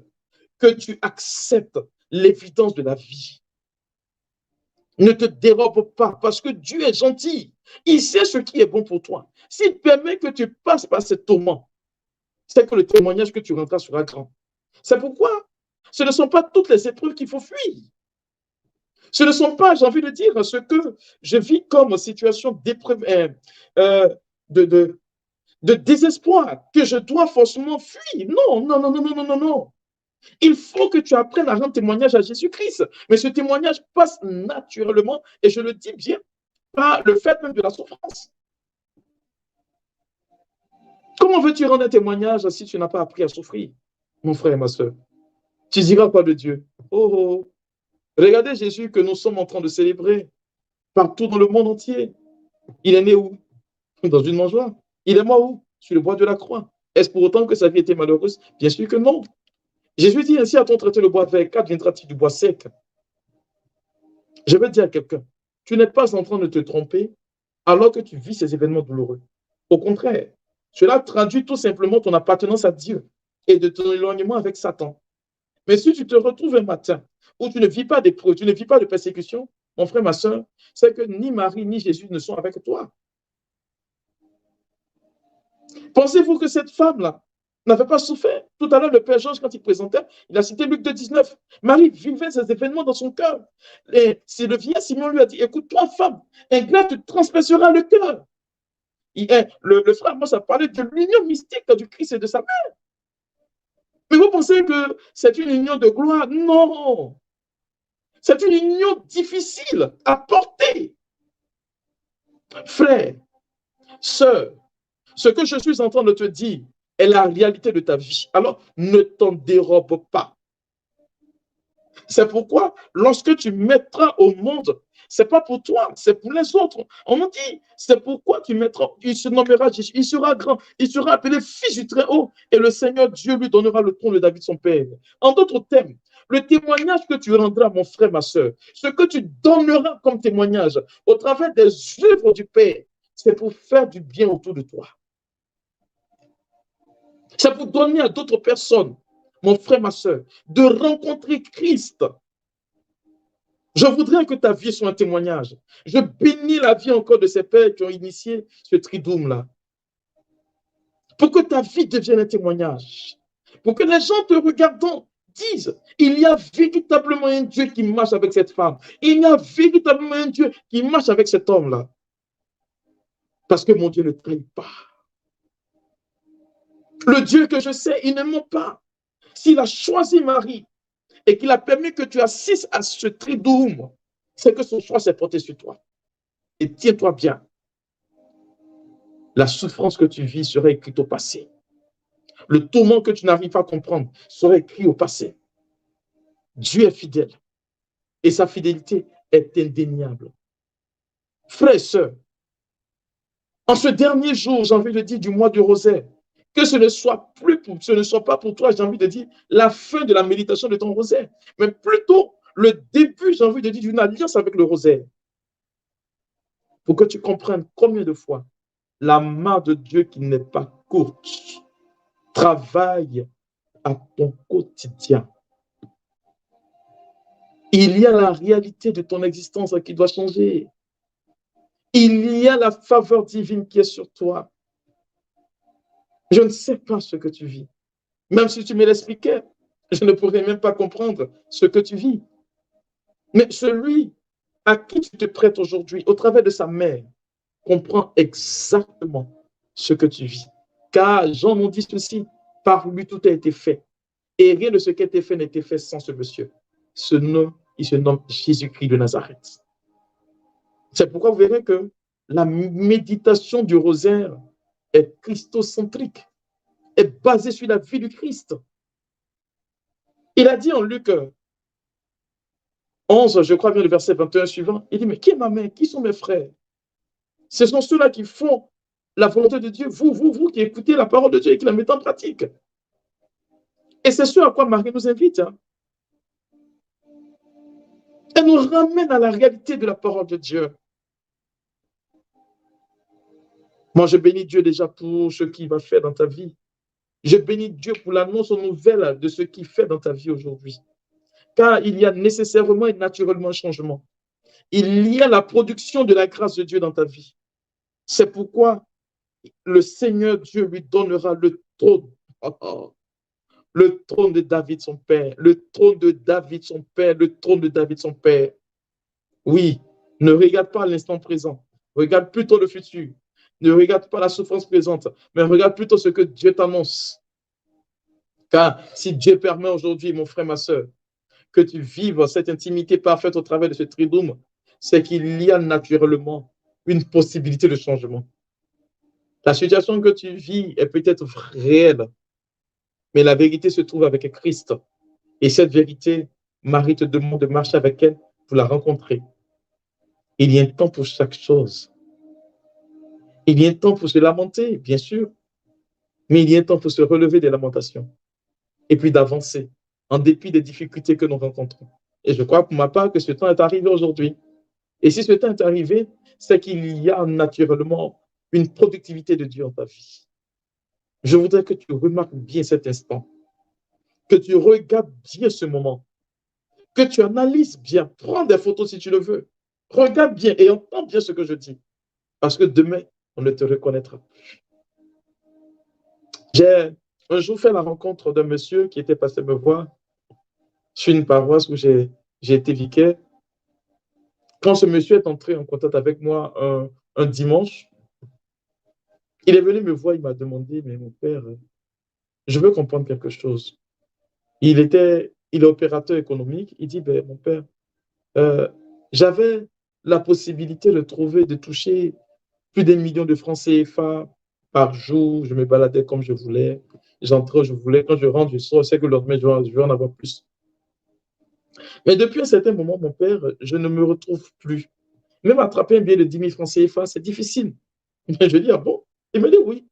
que tu acceptes l'évidence de la vie. Ne te dérobe pas parce que Dieu est gentil. Il sait ce qui est bon pour toi. S'il permet que tu passes par ces tourments, c'est que le témoignage que tu rendras sera grand. C'est pourquoi ce ne sont pas toutes les épreuves qu'il faut fuir. Ce ne sont pas, j'ai envie de dire, ce que je vis comme situation d'épreuve, de désespoir, que je dois forcément fuir. Non, non, non, non, non, non, non, non. Il faut que tu apprennes à rendre témoignage à Jésus-Christ. Mais ce témoignage passe naturellement, et je le dis bien, par le fait même de la souffrance. Comment veux-tu rendre un témoignage si tu n'as pas appris à souffrir, mon frère et ma soeur? Tu diras quoi de Dieu? Oh, oh. Regardez Jésus que nous sommes en train de célébrer partout dans le monde entier. Il est né où? Dans une mangeoire. Il est mort où? Sur le bois de la croix. Est-ce pour autant que sa vie était malheureuse? Bien sûr que non. Jésus dit ainsi, a-t-on traité le bois vert, qu'adviendra-t-il du bois sec? Je veux dire à quelqu'un, tu n'es pas en train de te tromper alors que tu vis ces événements douloureux. Au contraire, cela traduit tout simplement ton appartenance à Dieu et de ton éloignement avec Satan. Mais si tu te retrouves un matin où tu ne vis pas d'épreuves, tu ne vis pas de persécution, mon frère, ma soeur, c'est que ni Marie ni Jésus ne sont avec toi. Pensez-vous que cette femme-là n'avait pas souffert? Tout à l'heure, le Père Georges, quand il présentait, il a cité Luc 2,19. Marie vivait ces événements dans son cœur. Et c'est le vieil Simon lui a dit, écoute, toi, femme, un glas te transpercera le cœur. Le frère, moi, ça parlait de l'union mystique du Christ et de sa mère. Mais vous pensez que c'est une union de gloire? Non. C'est une union difficile à porter. Frère, sœur, ce que je suis en train de te dire est la réalité de ta vie. Alors, ne t'en dérobe pas. C'est pourquoi, lorsque tu mettras au monde, ce n'est pas pour toi, c'est pour les autres. On nous dit, c'est pourquoi tu mettras, il se nommera Jésus, il sera grand, il sera appelé fils du Très-Haut, et le Seigneur Dieu lui donnera le trône de David, son père. En d'autres termes, le témoignage que tu rendras, mon frère, ma soeur, ce que tu donneras comme témoignage au travers des œuvres du Père, c'est pour faire du bien autour de toi. C'est pour donner à d'autres personnes, mon frère, ma soeur, de rencontrer Christ. Je voudrais que ta vie soit un témoignage. Je bénis la vie encore de ces pères qui ont initié ce triduum-là. Pour que ta vie devienne un témoignage. Pour que les gens te regardant disent, il y a véritablement un Dieu qui marche avec cette femme. Il y a véritablement un Dieu qui marche avec cet homme-là. Parce que mon Dieu ne trahit pas. Le Dieu que je sais, il ne ment pas. S'il a choisi Marie et qu'il a permis que tu assistes à ce triduum, c'est que son choix s'est porté sur toi. Et tiens-toi bien. La souffrance que tu vis sera écrite au passé. Le tourment que tu n'arrives pas à comprendre sera écrit au passé. Dieu est fidèle et sa fidélité est indéniable. Frères et sœurs, en ce dernier jour, j'ai envie de dire du mois du rosaire, que ce ne soit pas pour toi, j'ai envie de dire, la fin de la méditation de ton rosaire, mais plutôt le début, j'ai envie de dire, d'une alliance avec le rosaire. Pour que tu comprennes combien de fois la main de Dieu qui n'est pas courte travaille à ton quotidien. Il y a la réalité de ton existence qui doit changer. Il y a la faveur divine qui est sur toi. Je ne sais pas ce que tu vis. Même si tu me l'expliquais, je ne pourrais même pas comprendre ce que tu vis. Mais celui à qui tu te prêtes aujourd'hui, au travers de sa mère, comprend exactement ce que tu vis. Car Jean nous dit ceci, par lui tout a été fait. Et rien de ce qui a été fait n'a été fait sans ce monsieur. Il se nomme Jésus-Christ de Nazareth. C'est pourquoi vous verrez que la méditation du rosaire est christocentrique, est basée sur la vie du Christ. Il a dit en Luc 11, je crois bien le verset 21 suivant, il dit, mais qui est ma mère? Qui sont mes frères? Ce sont ceux-là qui font la volonté de Dieu, vous qui écoutez la parole de Dieu et qui la mettez en pratique. Et c'est ce à quoi Marie nous invite. Elle nous ramène à la réalité de la parole de Dieu. Moi, je bénis Dieu déjà pour ce qu'il va faire dans ta vie. Je bénis Dieu pour l'annonce nouvelle de ce qu'il fait dans ta vie aujourd'hui. Car il y a nécessairement et naturellement un changement. Il y a la production de la grâce de Dieu dans ta vie. C'est pourquoi le Seigneur Dieu lui donnera le trône. Le trône de David, son père. Le trône de David, son père. Le trône de David, son père. Oui, ne regarde pas l'instant présent. Regarde plutôt le futur. Ne regarde pas la souffrance présente, mais regarde plutôt ce que Dieu t'annonce. Car si Dieu permet aujourd'hui, mon frère, ma soeur, que tu vives cette intimité parfaite au travers de ce triduum, c'est qu'il y a naturellement une possibilité de changement. La situation que tu vis est peut-être réelle, mais la vérité se trouve avec Christ. Et cette vérité, Marie te demande de marcher avec elle pour la rencontrer. Il y a un temps pour chaque chose. Il y a un temps pour se lamenter, bien sûr, mais il y a un temps pour se relever des lamentations et puis d'avancer en dépit des difficultés que nous rencontrons. Et je crois pour ma part que ce temps est arrivé aujourd'hui. Et si ce temps est arrivé, c'est qu'il y a naturellement une productivité de Dieu en ta vie. Je voudrais que tu remarques bien cet instant, que tu regardes bien ce moment, que tu analyses bien, prends des photos si tu le veux, regarde bien et entends bien ce que je dis, parce que demain, on ne te reconnaîtra plus. J'ai un jour fait la rencontre d'un monsieur qui était passé me voir sur une paroisse où j'ai été vicaire. Quand ce monsieur est entré en contact avec moi un dimanche, il est venu me voir, il m'a demandé, mais mon père, je veux comprendre quelque chose. Il est opérateur économique. Il dit, ben, mon père, j'avais la possibilité de toucher plus d'1 million de francs CFA par jour. Je me baladais comme je voulais. J'entrais où je voulais. Quand je rentre, je sors. Je sais que le lendemain, je vais en avoir plus. Mais depuis un certain moment, mon père, je ne me retrouve plus. Même attraper un billet de 10 000 francs CFA, c'est difficile. Mais je dis, ah bon? Il me dit oui.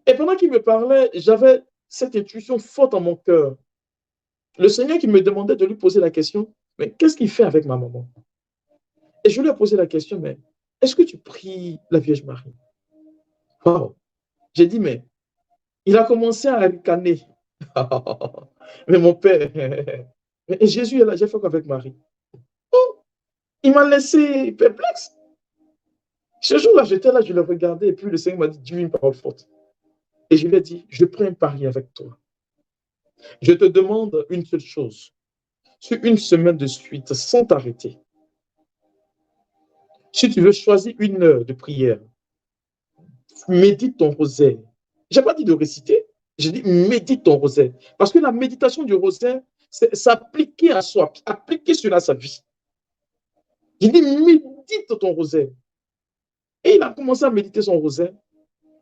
Et pendant qu'il me parlait, j'avais cette intuition forte en mon cœur. Le Seigneur qui me demandait de lui poser la question, mais qu'est-ce qu'il fait avec ma maman? Et je lui ai posé la question, mais est-ce que tu pries la Vierge Marie? Wow. J'ai dit, mais il a commencé à ricaner. Mais mon père, mais Jésus est là, j'ai fait quoi avec Marie? Il m'a laissé perplexe. Ce jour-là, j'étais là, je le regardais, et puis le Seigneur m'a dit, dis-lui une parole forte. Et je lui ai dit, je prends un pari avec toi. Je te demande une seule chose. Sur une semaine de suite, sans t'arrêter, si tu veux choisir une heure de prière, médite ton rosaire. Je n'ai pas dit de réciter, j'ai dit médite ton rosaire. Parce que la méditation du rosaire, c'est s'appliquer à soi, appliquer cela à sa vie. J'ai dit médite ton rosaire. Et il a commencé à méditer son rosaire.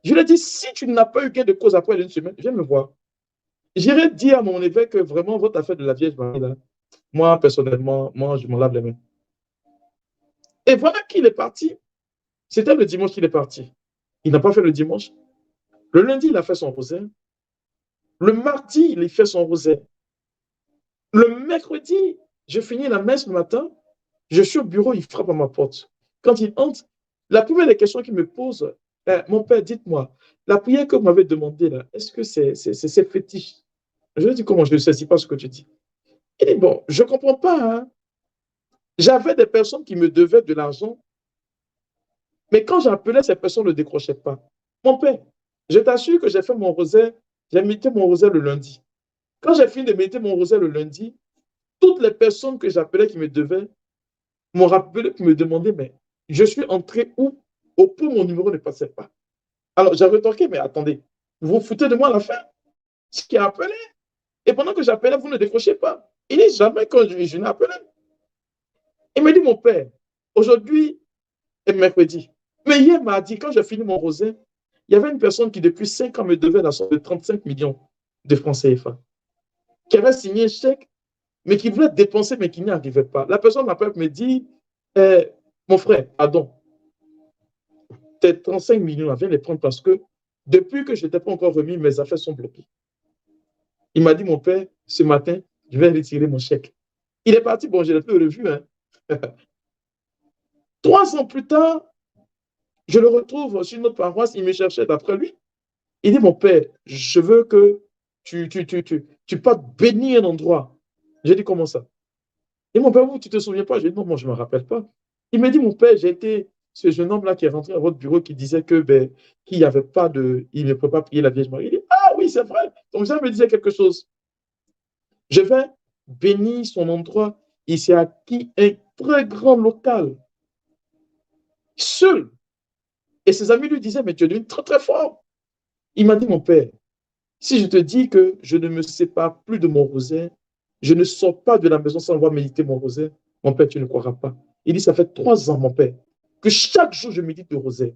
Je lui ai dit, si tu n'as pas eu gain de cause après une semaine, viens me voir. J'irai dire à mon évêque que vraiment votre affaire de la Vierge Marie, là, moi, personnellement, moi, je m'en lave les mains. Et voilà qu'il est parti. C'était le dimanche qu'il est parti. Il n'a pas fait le dimanche. Le lundi, il a fait son rosaire. Le mardi, il a fait son rosaire. Le mercredi, je finis la messe le matin. Je suis au bureau, il frappe à ma porte. Quand il entre, la première des questions qu'il me pose, mon père, dites-moi, la prière que vous m'avez demandée, là, est-ce que c'est fétiche? Je lui ai dit, comment je ne saisis pas ce que tu dis? Il dit, bon, je ne comprends pas. Hein. J'avais des personnes qui me devaient de l'argent, mais quand j'appelais, ces personnes ne décrochaient pas. Mon père, je t'assure que j'ai fait mon rosaire, j'ai médité mon rosaire le lundi. Quand j'ai fini de méditer mon rosaire le lundi, toutes les personnes que j'appelais qui me devaient m'ont rappelé, qui me demandaient, mais je suis entré où? Au point où mon numéro ne passait pas. Alors j'ai rétorqué, mais attendez, vous vous foutez de moi à la fin? Ce qui a appelé. Et pendant que j'appelais, vous ne décrochez pas. Il n'est jamais quand je n'ai appelé. Il me dit, mon père, aujourd'hui est mercredi. Mais hier, mardi, quand j'ai fini mon rosaire, il y avait une personne qui, depuis 5 ans, me devait la somme de 35 millions de francs CFA, qui avait signé un chèque, mais qui voulait dépenser, mais qui n'y arrivait pas. La personne m'appelle et me dit, mon frère, pardon, tes 35 millions, viens les prendre parce que depuis que je n'étais pas encore remis, mes affaires sont bloquées. Il m'a dit, mon père, ce matin, je vais retirer mon chèque. Il est parti, bon, je l'ai plus revu. Hein. 3 ans plus tard, je le retrouve sur notre paroisse, il me cherchait d'après lui. Il dit, mon père, je veux que tu passes bénir un endroit. J'ai dit, comment ça? Et mon père, vous, tu ne te souviens pas? J'ai dit, non, moi, je ne me rappelle pas. Il me dit, mon père, j'ai été ce jeune homme-là qui est rentré à votre bureau qui disait que qu'il n'y avait pas de. Il ne peut pas prier la Vierge Marie. Il dit, ah oui, c'est vrai. Donc, ça me disait quelque chose. Je vais bénir son endroit. Il s'est acquis un très grand local. Seul. Et ses amis lui disaient, mais tu es devenu très, très fort. Il m'a dit, mon père, si je te dis que je ne me sépare plus de mon rosaire, je ne sors pas de la maison sans avoir médité mon rosaire, mon père, tu ne croiras pas. Il dit, ça fait 3 ans, mon père, que chaque jour je médite le rosaire.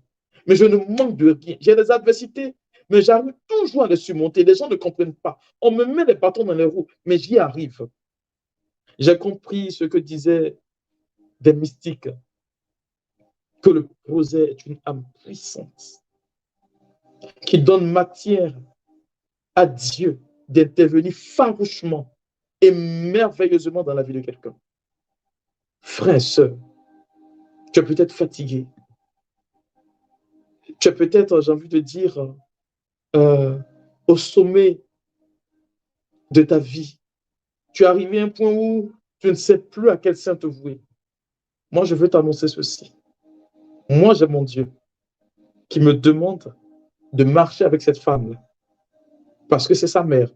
Mais je ne manque de rien. J'ai des adversités, mais j'arrive toujours à les surmonter. Les gens ne comprennent pas. On me met des bâtons dans les roues, mais j'y arrive. J'ai compris ce que disaient des mystiques, que le rosaire est une âme puissante qui donne matière à Dieu d'intervenir farouchement et merveilleusement dans la vie de quelqu'un. Frère, sœur, tu es peut-être fatigué. Tu es peut-être, j'ai envie de dire, au sommet de ta vie. Tu es arrivé à un point où tu ne sais plus à quel saint te vouer. Moi, je veux t'annoncer ceci. Moi, j'ai mon Dieu qui me demande de marcher avec cette femme-là parce que c'est sa mère.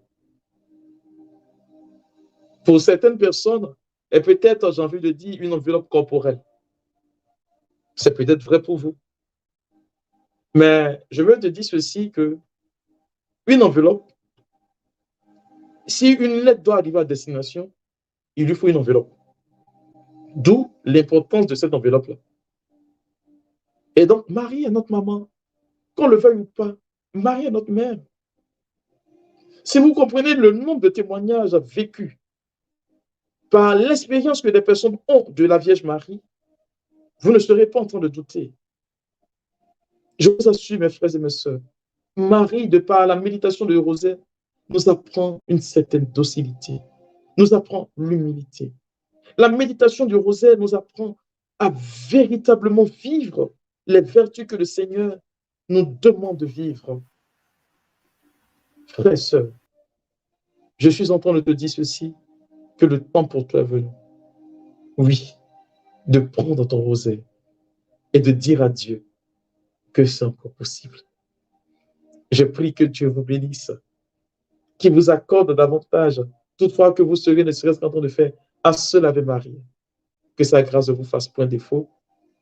Pour certaines personnes, et peut-être, j'ai envie de dire, une enveloppe corporelle. C'est peut-être vrai pour vous. Mais je veux te dire ceci, que une enveloppe, si une lettre doit arriver à destination, il lui faut une enveloppe. D'où l'importance de cette enveloppe-là. Et donc, Marie est notre maman. Qu'on le veuille ou pas, Marie est notre mère. Si vous comprenez le nombre de témoignages vécus par l'expérience que des personnes ont de la Vierge Marie, vous ne serez pas en train de douter. Je vous assure, mes frères et mes sœurs, Marie, de par la méditation de rosaire, nous apprend une certaine docilité, nous apprend l'humilité. La méditation du rosaire nous apprend à véritablement vivre les vertus que le Seigneur nous demande de vivre. Frères et sœurs, je suis en train de te dire ceci, que le temps pour toi est venu. Oui, de prendre ton rosaire et de dire à Dieu que c'est encore possible. Je prie que Dieu vous bénisse, qu'il vous accorde davantage, toutefois que vous serez ne serait-ce qu'en train de faire un seul Ave Marie. Que sa grâce vous fasse point défaut,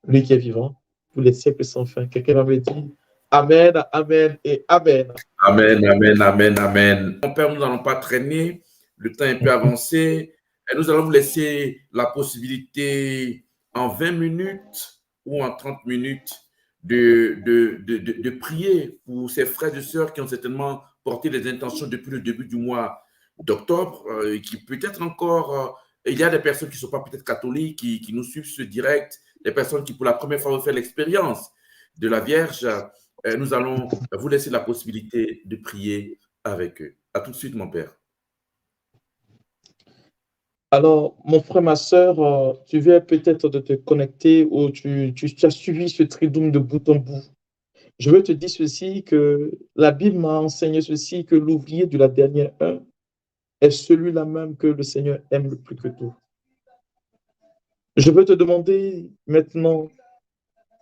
lui qui est vivant, pour les siècles sans fin. Quelqu'un va me dire Amen, Amen et Amen. Amen, Amen, Amen, Amen. Mon Père, nous n'allons pas traîner, le temps est un peu avancé, et nous allons vous laisser la possibilité en 20 minutes ou en 30 minutes de prier pour ces frères et sœurs qui ont certainement porté les intentions depuis le début du mois d'octobre, qui peut-être encore, il y a des personnes qui ne sont pas peut-être catholiques, qui nous suivent ce direct, des personnes qui pour la première fois vont faire l'expérience de la Vierge. Nous allons vous laisser la possibilité de prier avec eux. À tout de suite, mon Père. Alors, mon frère, ma sœur, tu viens peut-être de te connecter ou tu as suivi ce triduum de bout en bout. Je veux te dire ceci, que la Bible m'a enseigné ceci, que l'ouvrier de la dernière heure est celui-là même que le Seigneur aime le plus que tout. Je veux te demander maintenant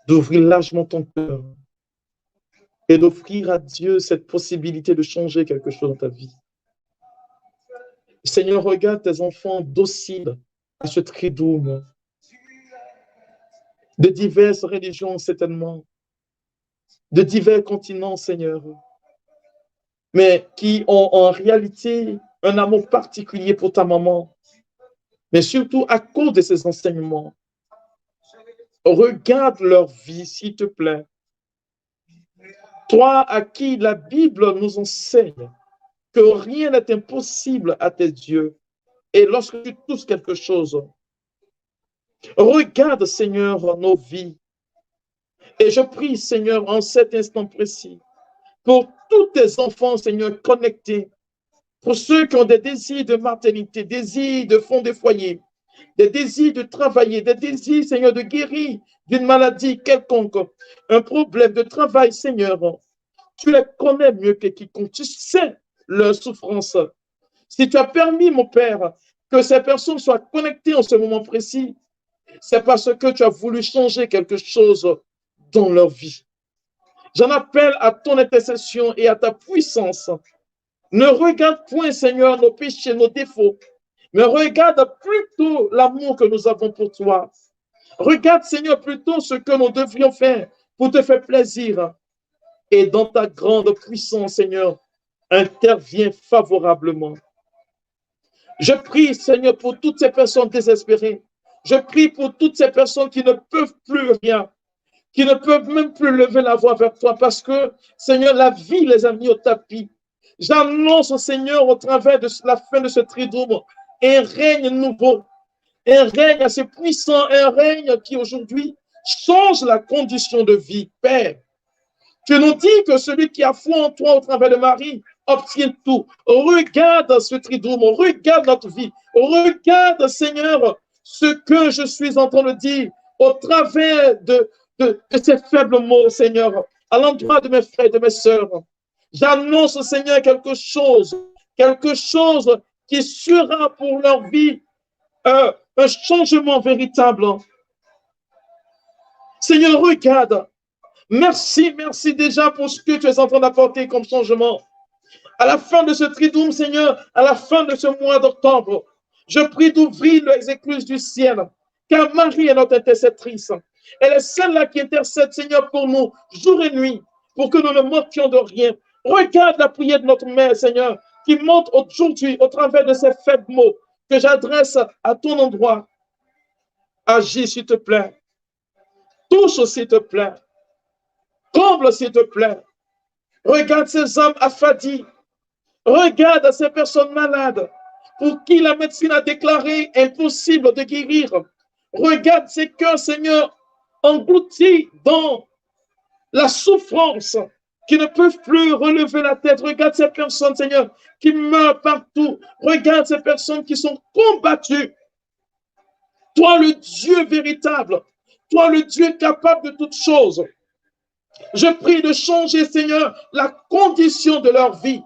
d'ouvrir largement ton cœur et d'offrir à Dieu cette possibilité de changer quelque chose dans ta vie. Seigneur, regarde tes enfants dociles à ce triduum, de diverses religions certainement, de divers continents, Seigneur, mais qui ont en réalité un amour particulier pour ta maman, mais surtout à cause de ces enseignements. Regarde leur vie, s'il te plaît. Toi à qui la Bible nous enseigne que rien n'est impossible à tes yeux. Et lorsque tu touches quelque chose, regarde, Seigneur, nos vies. Et je prie, Seigneur, en cet instant précis, pour tous tes enfants, Seigneur, connectés, pour ceux qui ont des désirs de maternité, des désirs de fond de foyer, des désirs de travailler, des désirs, Seigneur, de guérir d'une maladie quelconque, un problème de travail, Seigneur. Tu les connais mieux que quiconque. Tu sais leur souffrance. Si tu as permis, mon Père, que ces personnes soient connectées en ce moment précis, c'est parce que tu as voulu changer quelque chose dans leur vie. J'en appelle à ton intercession et à ta puissance. Ne regarde point, Seigneur, nos péchés, nos défauts, mais regarde plutôt l'amour que nous avons pour toi. Regarde, Seigneur, plutôt ce que nous devrions faire pour te faire plaisir. Et dans ta grande puissance, Seigneur, interviens favorablement. Je prie, Seigneur, pour toutes ces personnes désespérées. Je prie pour toutes ces personnes qui ne peuvent plus rien, qui ne peuvent même plus lever la voix vers toi parce que, Seigneur, la vie les a mis au tapis. J'annonce, Seigneur, au travers de la fin de ce triduum, un règne nouveau, un règne assez puissant, un règne qui aujourd'hui change la condition de vie. Père, tu nous dis que celui qui a foi en toi au travers de Marie obtient tout. Regarde ce triduum, regarde notre vie, regarde, Seigneur, ce que je suis en train de dire au travers de ces faibles mots, Seigneur, à l'endroit de mes frères et de mes sœurs. J'annonce, Seigneur, quelque chose qui sera pour leur vie un changement véritable. Seigneur, regarde. Merci déjà pour ce que tu es en train d'apporter comme changement. À la fin de ce triduum, Seigneur, à la fin de ce mois d'octobre, je prie d'ouvrir les écluses du ciel, car Marie est notre intercessrice. Elle est celle-là qui intercède, Seigneur, pour nous, jour et nuit, pour que nous ne manquions de rien. Regarde la prière de notre mère, Seigneur, qui monte aujourd'hui au travers de ces faibles mots que j'adresse à ton endroit. Agis, s'il te plaît. Touche, s'il te plaît. Comble, s'il te plaît. Regarde ces hommes affadis. Regarde ces personnes malades pour qui la médecine a déclaré impossible de guérir. Regarde ces cœurs, Seigneur, engloutis dans la souffrance, qui ne peuvent plus relever la tête. Regarde ces personnes, Seigneur, qui meurent partout. Regarde ces personnes qui sont combattues. Toi, le Dieu véritable, toi, le Dieu capable de toutes choses, je prie de changer, Seigneur, la condition de leur vie.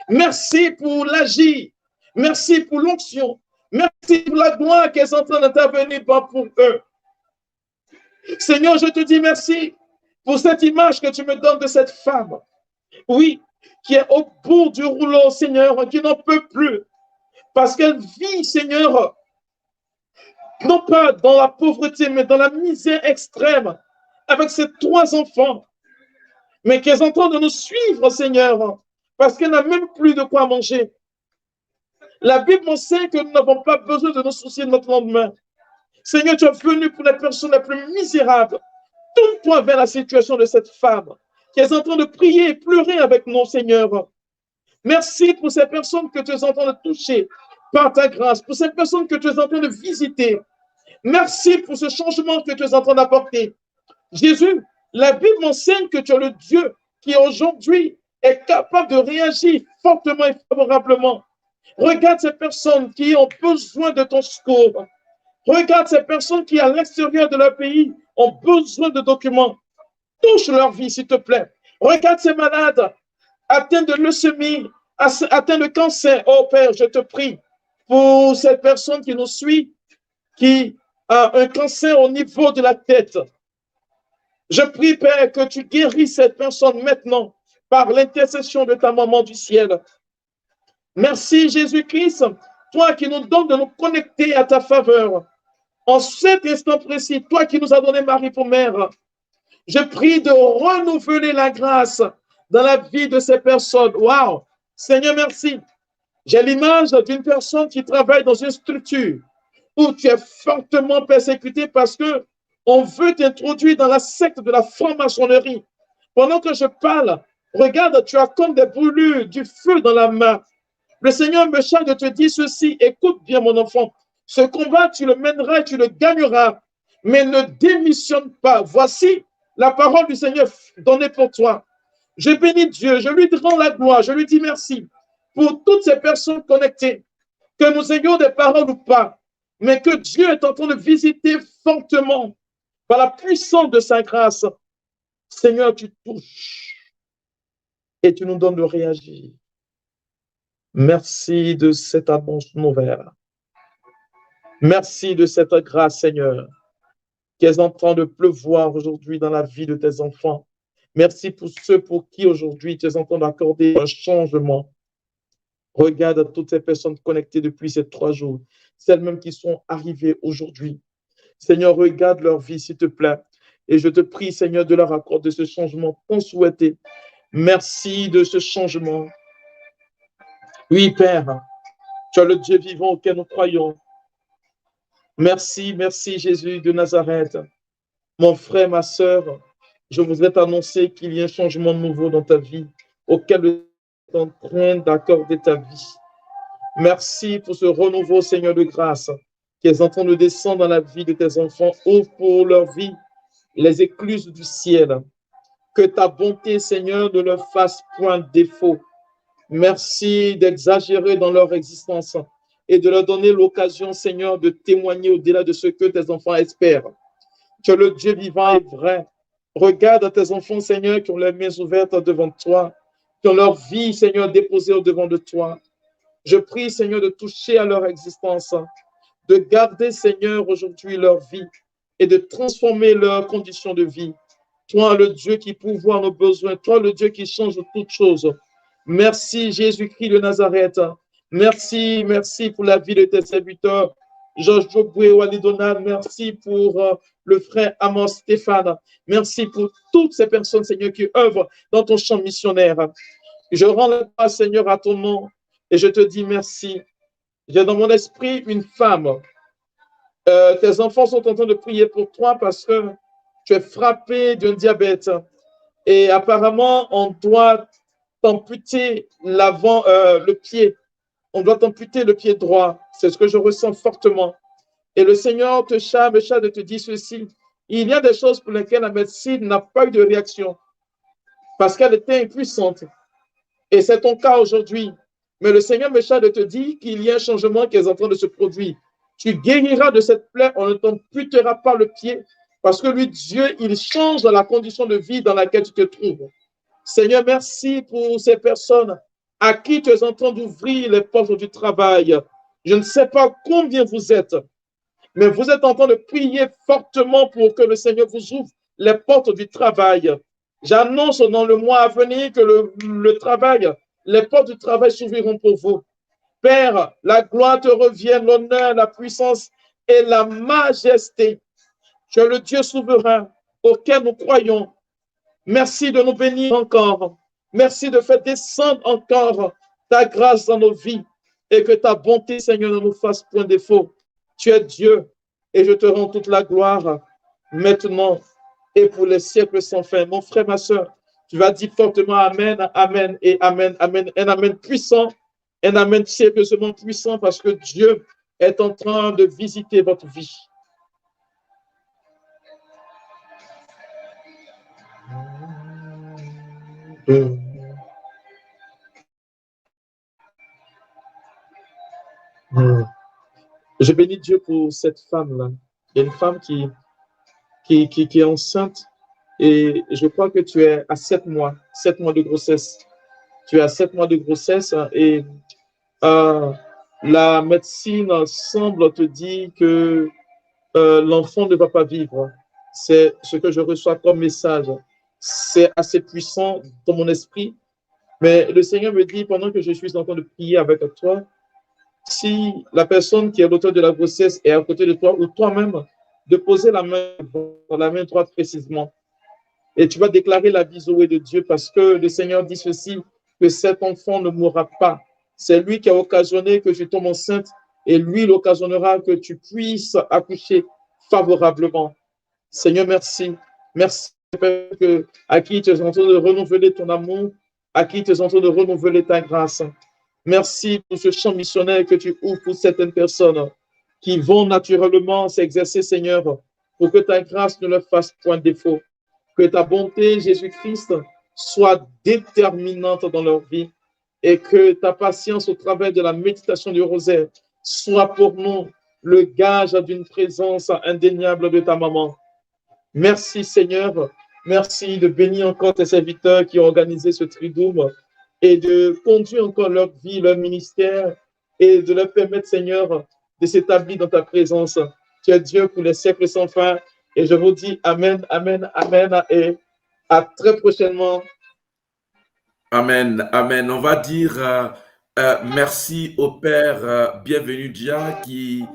Merci pour l'agir. Merci pour l'onction. Merci pour la gloire qui est en train d'intervenir pour eux. Seigneur, je te dis merci pour cette image que tu me donnes de cette femme. Oui, qui est au bout du rouleau, Seigneur, qui n'en peut plus. Parce qu'elle vit, Seigneur, non pas dans la pauvreté, mais dans la misère extrême, avec ses 3 enfants, mais qui est en train de nous suivre, Seigneur, parce qu'elle n'a même plus de quoi manger. La Bible enseigne que nous n'avons pas besoin de nous soucier de notre lendemain. Seigneur, tu es venu pour les personnes les plus misérables. Tourne-toi vers la situation de cette femme qui est en train de prier et pleurer avec nous, Seigneur. Merci pour ces personnes que tu es en train de toucher par ta grâce, pour ces personnes que tu es en train de visiter. Merci pour ce changement que tu es en train d'apporter. Jésus, la Bible enseigne que tu es le Dieu qui aujourd'hui est capable de réagir fortement et favorablement. Regarde ces personnes qui ont besoin de ton secours. Regarde ces personnes qui, à l'extérieur de leur pays, ont besoin de documents. Touche leur vie, s'il te plaît. Regarde ces malades atteints de leucémie, atteints de cancer. Oh Père, je te prie pour cette personne qui nous suit, qui a un cancer au niveau de la tête. Je prie, Père, que tu guérisses cette personne maintenant par l'intercession de ta maman du ciel. Merci, Jésus-Christ, toi qui nous donnes de nous connecter à ta faveur. En cet instant précis, toi qui nous as donné Marie pour mère, je prie de renouveler la grâce dans la vie de ces personnes. Waouh! Seigneur, merci. J'ai l'image d'une personne qui travaille dans une structure où tu es fortement persécuté parce que on veut t'introduire dans la secte de la franc-maçonnerie. Pendant que je parle, regarde, tu as comme des brûlures, du feu dans la main. Le Seigneur me charge de te dire ceci. Écoute bien, mon enfant. Ce combat, tu le mèneras et tu le gagneras. Mais ne démissionne pas. Voici la parole du Seigneur donnée pour toi. Je bénis Dieu, je lui rends la gloire, je lui dis merci pour toutes ces personnes connectées, que nous ayons des paroles ou pas, mais que Dieu est en train de visiter fortement par la puissance de sa grâce. Seigneur, tu touches et tu nous donnes de réagir. Merci de cette annonce nouvelle. Merci de cette grâce, Seigneur, qui est en train de pleuvoir aujourd'hui dans la vie de tes enfants. Merci pour ceux pour qui aujourd'hui tu es en train d'accorder un changement. Regarde toutes ces personnes connectées depuis ces 3 jours, celles même qui sont arrivées aujourd'hui. Seigneur, regarde leur vie, s'il te plaît. Et je te prie, Seigneur, de leur accorder ce changement tant souhaité. Merci de ce changement. Oui, Père, tu es le Dieu vivant auquel nous croyons. Merci, merci Jésus de Nazareth. Mon frère, ma sœur, je voudrais t'annoncer qu'il y a un changement nouveau dans ta vie auquel tu es en train d'accorder ta vie. Merci pour ce renouveau, Seigneur de grâce, qui est en train de descendre dans la vie de tes enfants. Ouvre pour leur vie les écluses du ciel. Que ta bonté, Seigneur, ne leur fasse point défaut. Merci d'exagérer dans leur existence et de leur donner l'occasion, Seigneur, de témoigner au-delà de ce que tes enfants espèrent. Que le Dieu vivant est vrai. Regarde tes enfants, Seigneur, qui ont les mains ouvertes devant toi, qui ont leur vie, Seigneur, déposée au-devant de toi. Je prie, Seigneur, de toucher à leur existence, de garder, Seigneur, aujourd'hui leur vie et de transformer leurs conditions de vie. Toi, le Dieu qui pourvoit nos besoins, toi, le Dieu qui change toutes choses. Merci, Jésus-Christ de Nazareth. Merci, merci pour la vie de tes serviteurs. Georges Joboué, Wally Donald, merci pour le frère Amos Stéphane. Merci pour toutes ces personnes, Seigneur, qui œuvrent dans ton champ missionnaire. Je rends la grâce, Seigneur, à ton nom et je te dis merci. J'ai dans mon esprit une femme. Tes enfants sont en train de prier pour toi parce que tu es frappé d'un diabète. Et apparemment, on doit t'amputer le pied. On doit t'amputer le pied droit. C'est ce que je ressens fortement. Et le Seigneur me charge de te dire ceci. Il y a des choses pour lesquelles la médecine n'a pas eu de réaction parce qu'elle était impuissante. Et c'est ton cas aujourd'hui. Mais le Seigneur me charge de te dire qu'il y a un changement qui est en train de se produire. Tu guériras de cette plaie, on ne t'amputera pas le pied parce que lui, Dieu, il change la condition de vie dans laquelle tu te trouves. Seigneur, merci pour ces personnes à qui tu es en train d'ouvrir les portes du travail. Je ne sais pas combien vous êtes, mais vous êtes en train de prier fortement pour que le Seigneur vous ouvre les portes du travail. J'annonce dans le mois à venir que le travail, les portes du travail s'ouvriront pour vous. Père, la gloire te revienne, l'honneur, la puissance et la majesté. Tu es le Dieu souverain auquel nous croyons. Merci de nous bénir encore. Merci de faire descendre encore ta grâce dans nos vies et que ta bonté, Seigneur, ne nous fasse point défaut. Tu es Dieu et je te rends toute la gloire maintenant et pour les siècles sans fin. Mon frère, ma soeur, tu vas dire fortement Amen, Amen et Amen, Amen. Un Amen puissant, un Amen sérieusement puissant parce que Dieu est en train de visiter votre vie. Je bénis Dieu pour cette femme-là. Il y a une femme qui est enceinte et je crois que tu es à 7 mois de grossesse. Tu es à 7 mois de grossesse et la médecine semble te dire que l'enfant ne va pas vivre. C'est ce que je reçois comme message. C'est assez puissant dans mon esprit, mais le Seigneur me dit pendant que je suis en train de prier avec toi, si la personne qui est l'auteur de la grossesse est à côté de toi ou toi-même, de poser la main droite précisément. Et tu vas déclarer la vie Zoé de Dieu parce que le Seigneur dit ceci, que cet enfant ne mourra pas. C'est lui qui a occasionné que tu tombes enceinte et lui, il occasionnera que tu puisses accoucher favorablement. Seigneur, merci. Merci à qui tu es en train de renouveler ton amour, à qui tu es en train de renouveler ta grâce. Merci pour ce champ missionnaire que tu ouvres pour certaines personnes qui vont naturellement s'exercer, Seigneur, pour que ta grâce ne leur fasse point défaut. Que ta bonté, Jésus-Christ, soit déterminante dans leur vie et que ta patience au travers de la méditation du rosaire soit pour nous le gage d'une présence indéniable de ta maman. Merci, Seigneur. Merci de bénir encore tes serviteurs qui ont organisé ce triduum et de conduire encore leur vie, leur ministère et de leur permettre, Seigneur, de s'établir dans ta présence. Tu es Dieu pour les siècles sans fin. Et je vous dis Amen, Amen, Amen et à très prochainement. Amen, Amen. On va dire merci au Père Bienvenu Dia qui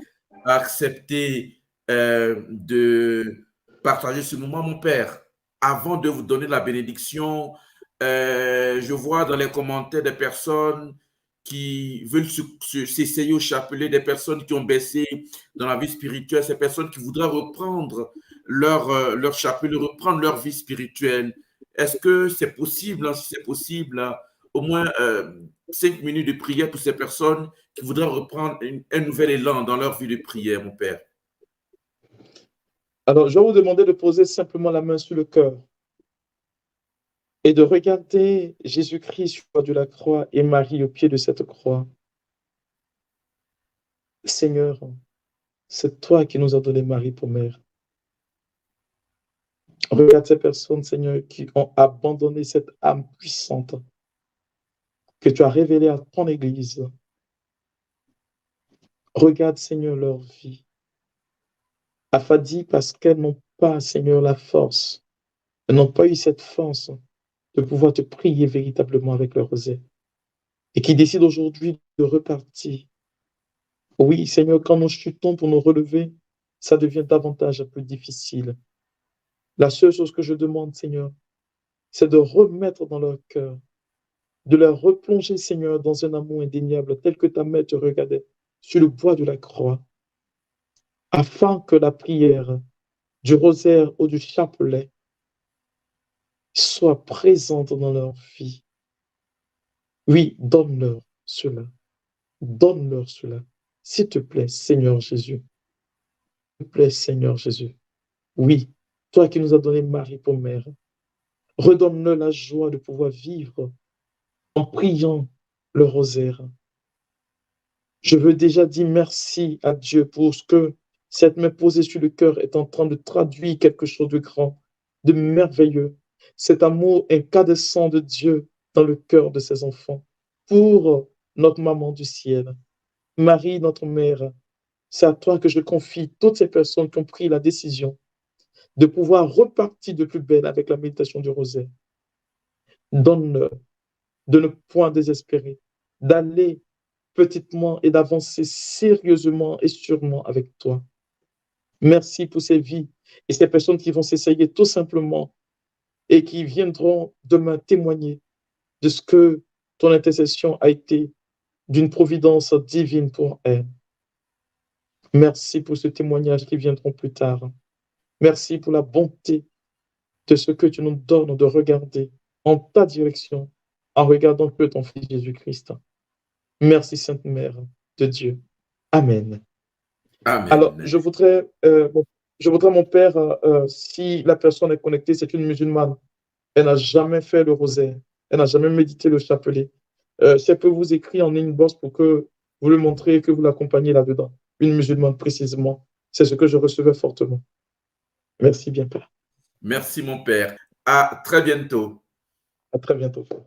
a accepté de partager ce moment. Mon Père, avant de vous donner la bénédiction, je vois dans les commentaires des personnes qui veulent s'essayer au chapelet, des personnes qui ont baissé dans la vie spirituelle, ces personnes qui voudraient reprendre leur chapelet, reprendre leur vie spirituelle. Est-ce que c'est possible, si c'est possible, au moins 5 minutes de prière pour ces personnes qui voudraient reprendre un nouvel élan dans leur vie de prière, mon Père? Alors, je vais vous demander de poser simplement la main sur le cœur et de regarder Jésus-Christ sur le bois de la croix et Marie au pied de cette croix. Seigneur, c'est toi qui nous as donné Marie pour mère. Regarde ces personnes, Seigneur, qui ont abandonné cette âme puissante que tu as révélée à ton Église. Regarde, Seigneur, leur vie. Affadie parce qu'elles n'ont pas, Seigneur, la force. Elles n'ont pas eu cette force de pouvoir te prier véritablement avec leur rosaire. Et qui décident aujourd'hui de repartir. Oui, Seigneur, quand nous chutons pour nous relever, ça devient davantage plus difficile. La seule chose que je demande, Seigneur, c'est de remettre dans leur cœur, de leur replonger, Seigneur, dans un amour indéniable tel que ta mère te regardait sur le bois de la croix, afin que la prière du rosaire ou du chapelet soit présente dans leur vie. Oui, donne-leur cela. Donne-leur cela. S'il te plaît, Seigneur Jésus. S'il te plaît, Seigneur Jésus. Oui, toi qui nous as donné Marie pour mère, redonne-leur la joie de pouvoir vivre en priant le rosaire. Je veux déjà dire merci à Dieu pour ce que cette main posée sur le cœur est en train de traduire quelque chose de grand, de merveilleux. Cet amour incandescent de Dieu dans le cœur de ses enfants pour notre maman du ciel. Marie, notre mère, c'est à toi que je confie toutes ces personnes qui ont pris la décision de pouvoir repartir de plus belle avec la méditation du rosaire. Donne-leur de ne point désespérer, d'aller petitement et d'avancer sérieusement et sûrement avec toi. Merci pour ces vies et ces personnes qui vont s'essayer tout simplement et qui viendront demain témoigner de ce que ton intercession a été d'une providence divine pour elles. Merci pour ce témoignage qui viendront plus tard. Merci pour la bonté de ce que tu nous donnes de regarder en ta direction en regardant que ton Fils Jésus-Christ. Merci Sainte Mère de Dieu. Amen. Alors, Amen. je voudrais mon père, si la personne est connectée, c'est une musulmane, elle n'a jamais fait le rosaire, elle n'a jamais médité le chapelet. Si elle peut vous écrire en inbox pour que vous le montrez et que vous l'accompagnez là-dedans. Une musulmane précisément. C'est ce que je recevais fortement. Merci bien, Père. Merci, mon Père. À très bientôt. À très bientôt, Père.